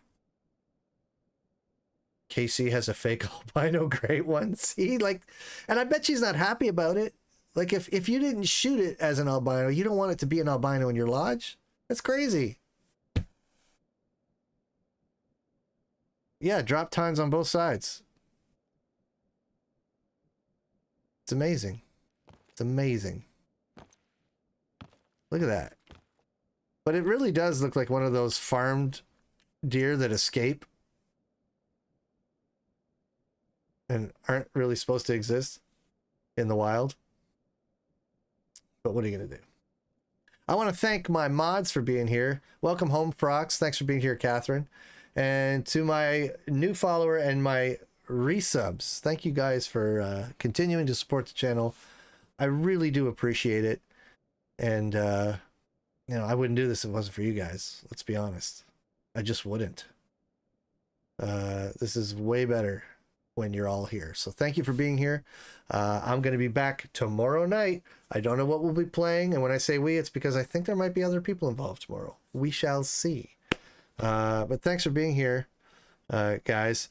Casey has a fake albino great one. See, like... And I bet she's not happy about it. Like, if you didn't shoot it as an albino, you don't want it to be an albino in your lodge? That's crazy. Yeah, drop tines on both sides. It's amazing. It's amazing. Look at that. But it really does look like one of those farmed deer that escape and aren't really supposed to exist in the wild. But what are you going to do? I want to thank my mods for being here. Welcome home, Prox. Thanks for being here, Catherine. And to my new follower and my resubs, thank you guys for continuing to support the channel. I really do appreciate it. And, you know, I wouldn't do this if it wasn't for you guys. Let's be honest. I just wouldn't. This is way better when you're all here. So thank you for being here. I'm going to be back tomorrow night. I don't know what we'll be playing. And when I say we, it's because I think there might be other people involved tomorrow. We shall see. But thanks for being here, guys.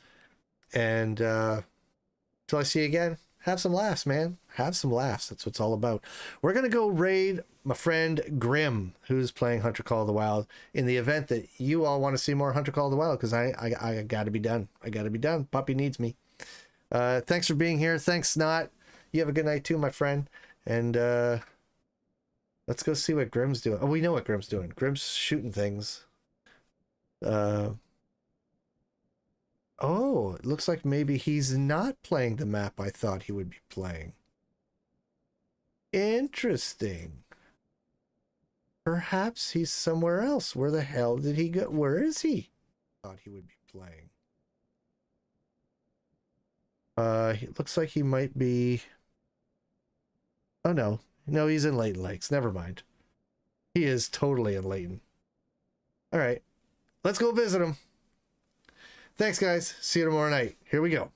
And till I see you again, have some laughs, man. Have some laughs. That's what it's all about. We're going to go raid my friend Grim, who's playing Hunter Call of the Wild, in the event that you all want to see more Hunter Call of the Wild, because I got to be done. I got to be done. Puppy needs me. Thanks for being here. Thanks, Snot. You have a good night too, my friend. And let's go see what Grim's doing. Oh, we know what Grim's doing. Grim's shooting things. Oh, it looks like maybe he's not playing the map I thought he would be playing. Interesting. Perhaps he's somewhere else. Where the hell did he go? Where is he? Thought he would be playing. It looks like he might be... Oh, no. No, he's in Layton Lakes. Never mind. He is totally in Layton. All right. Let's go visit him. Thanks, guys. See you tomorrow night. Here we go.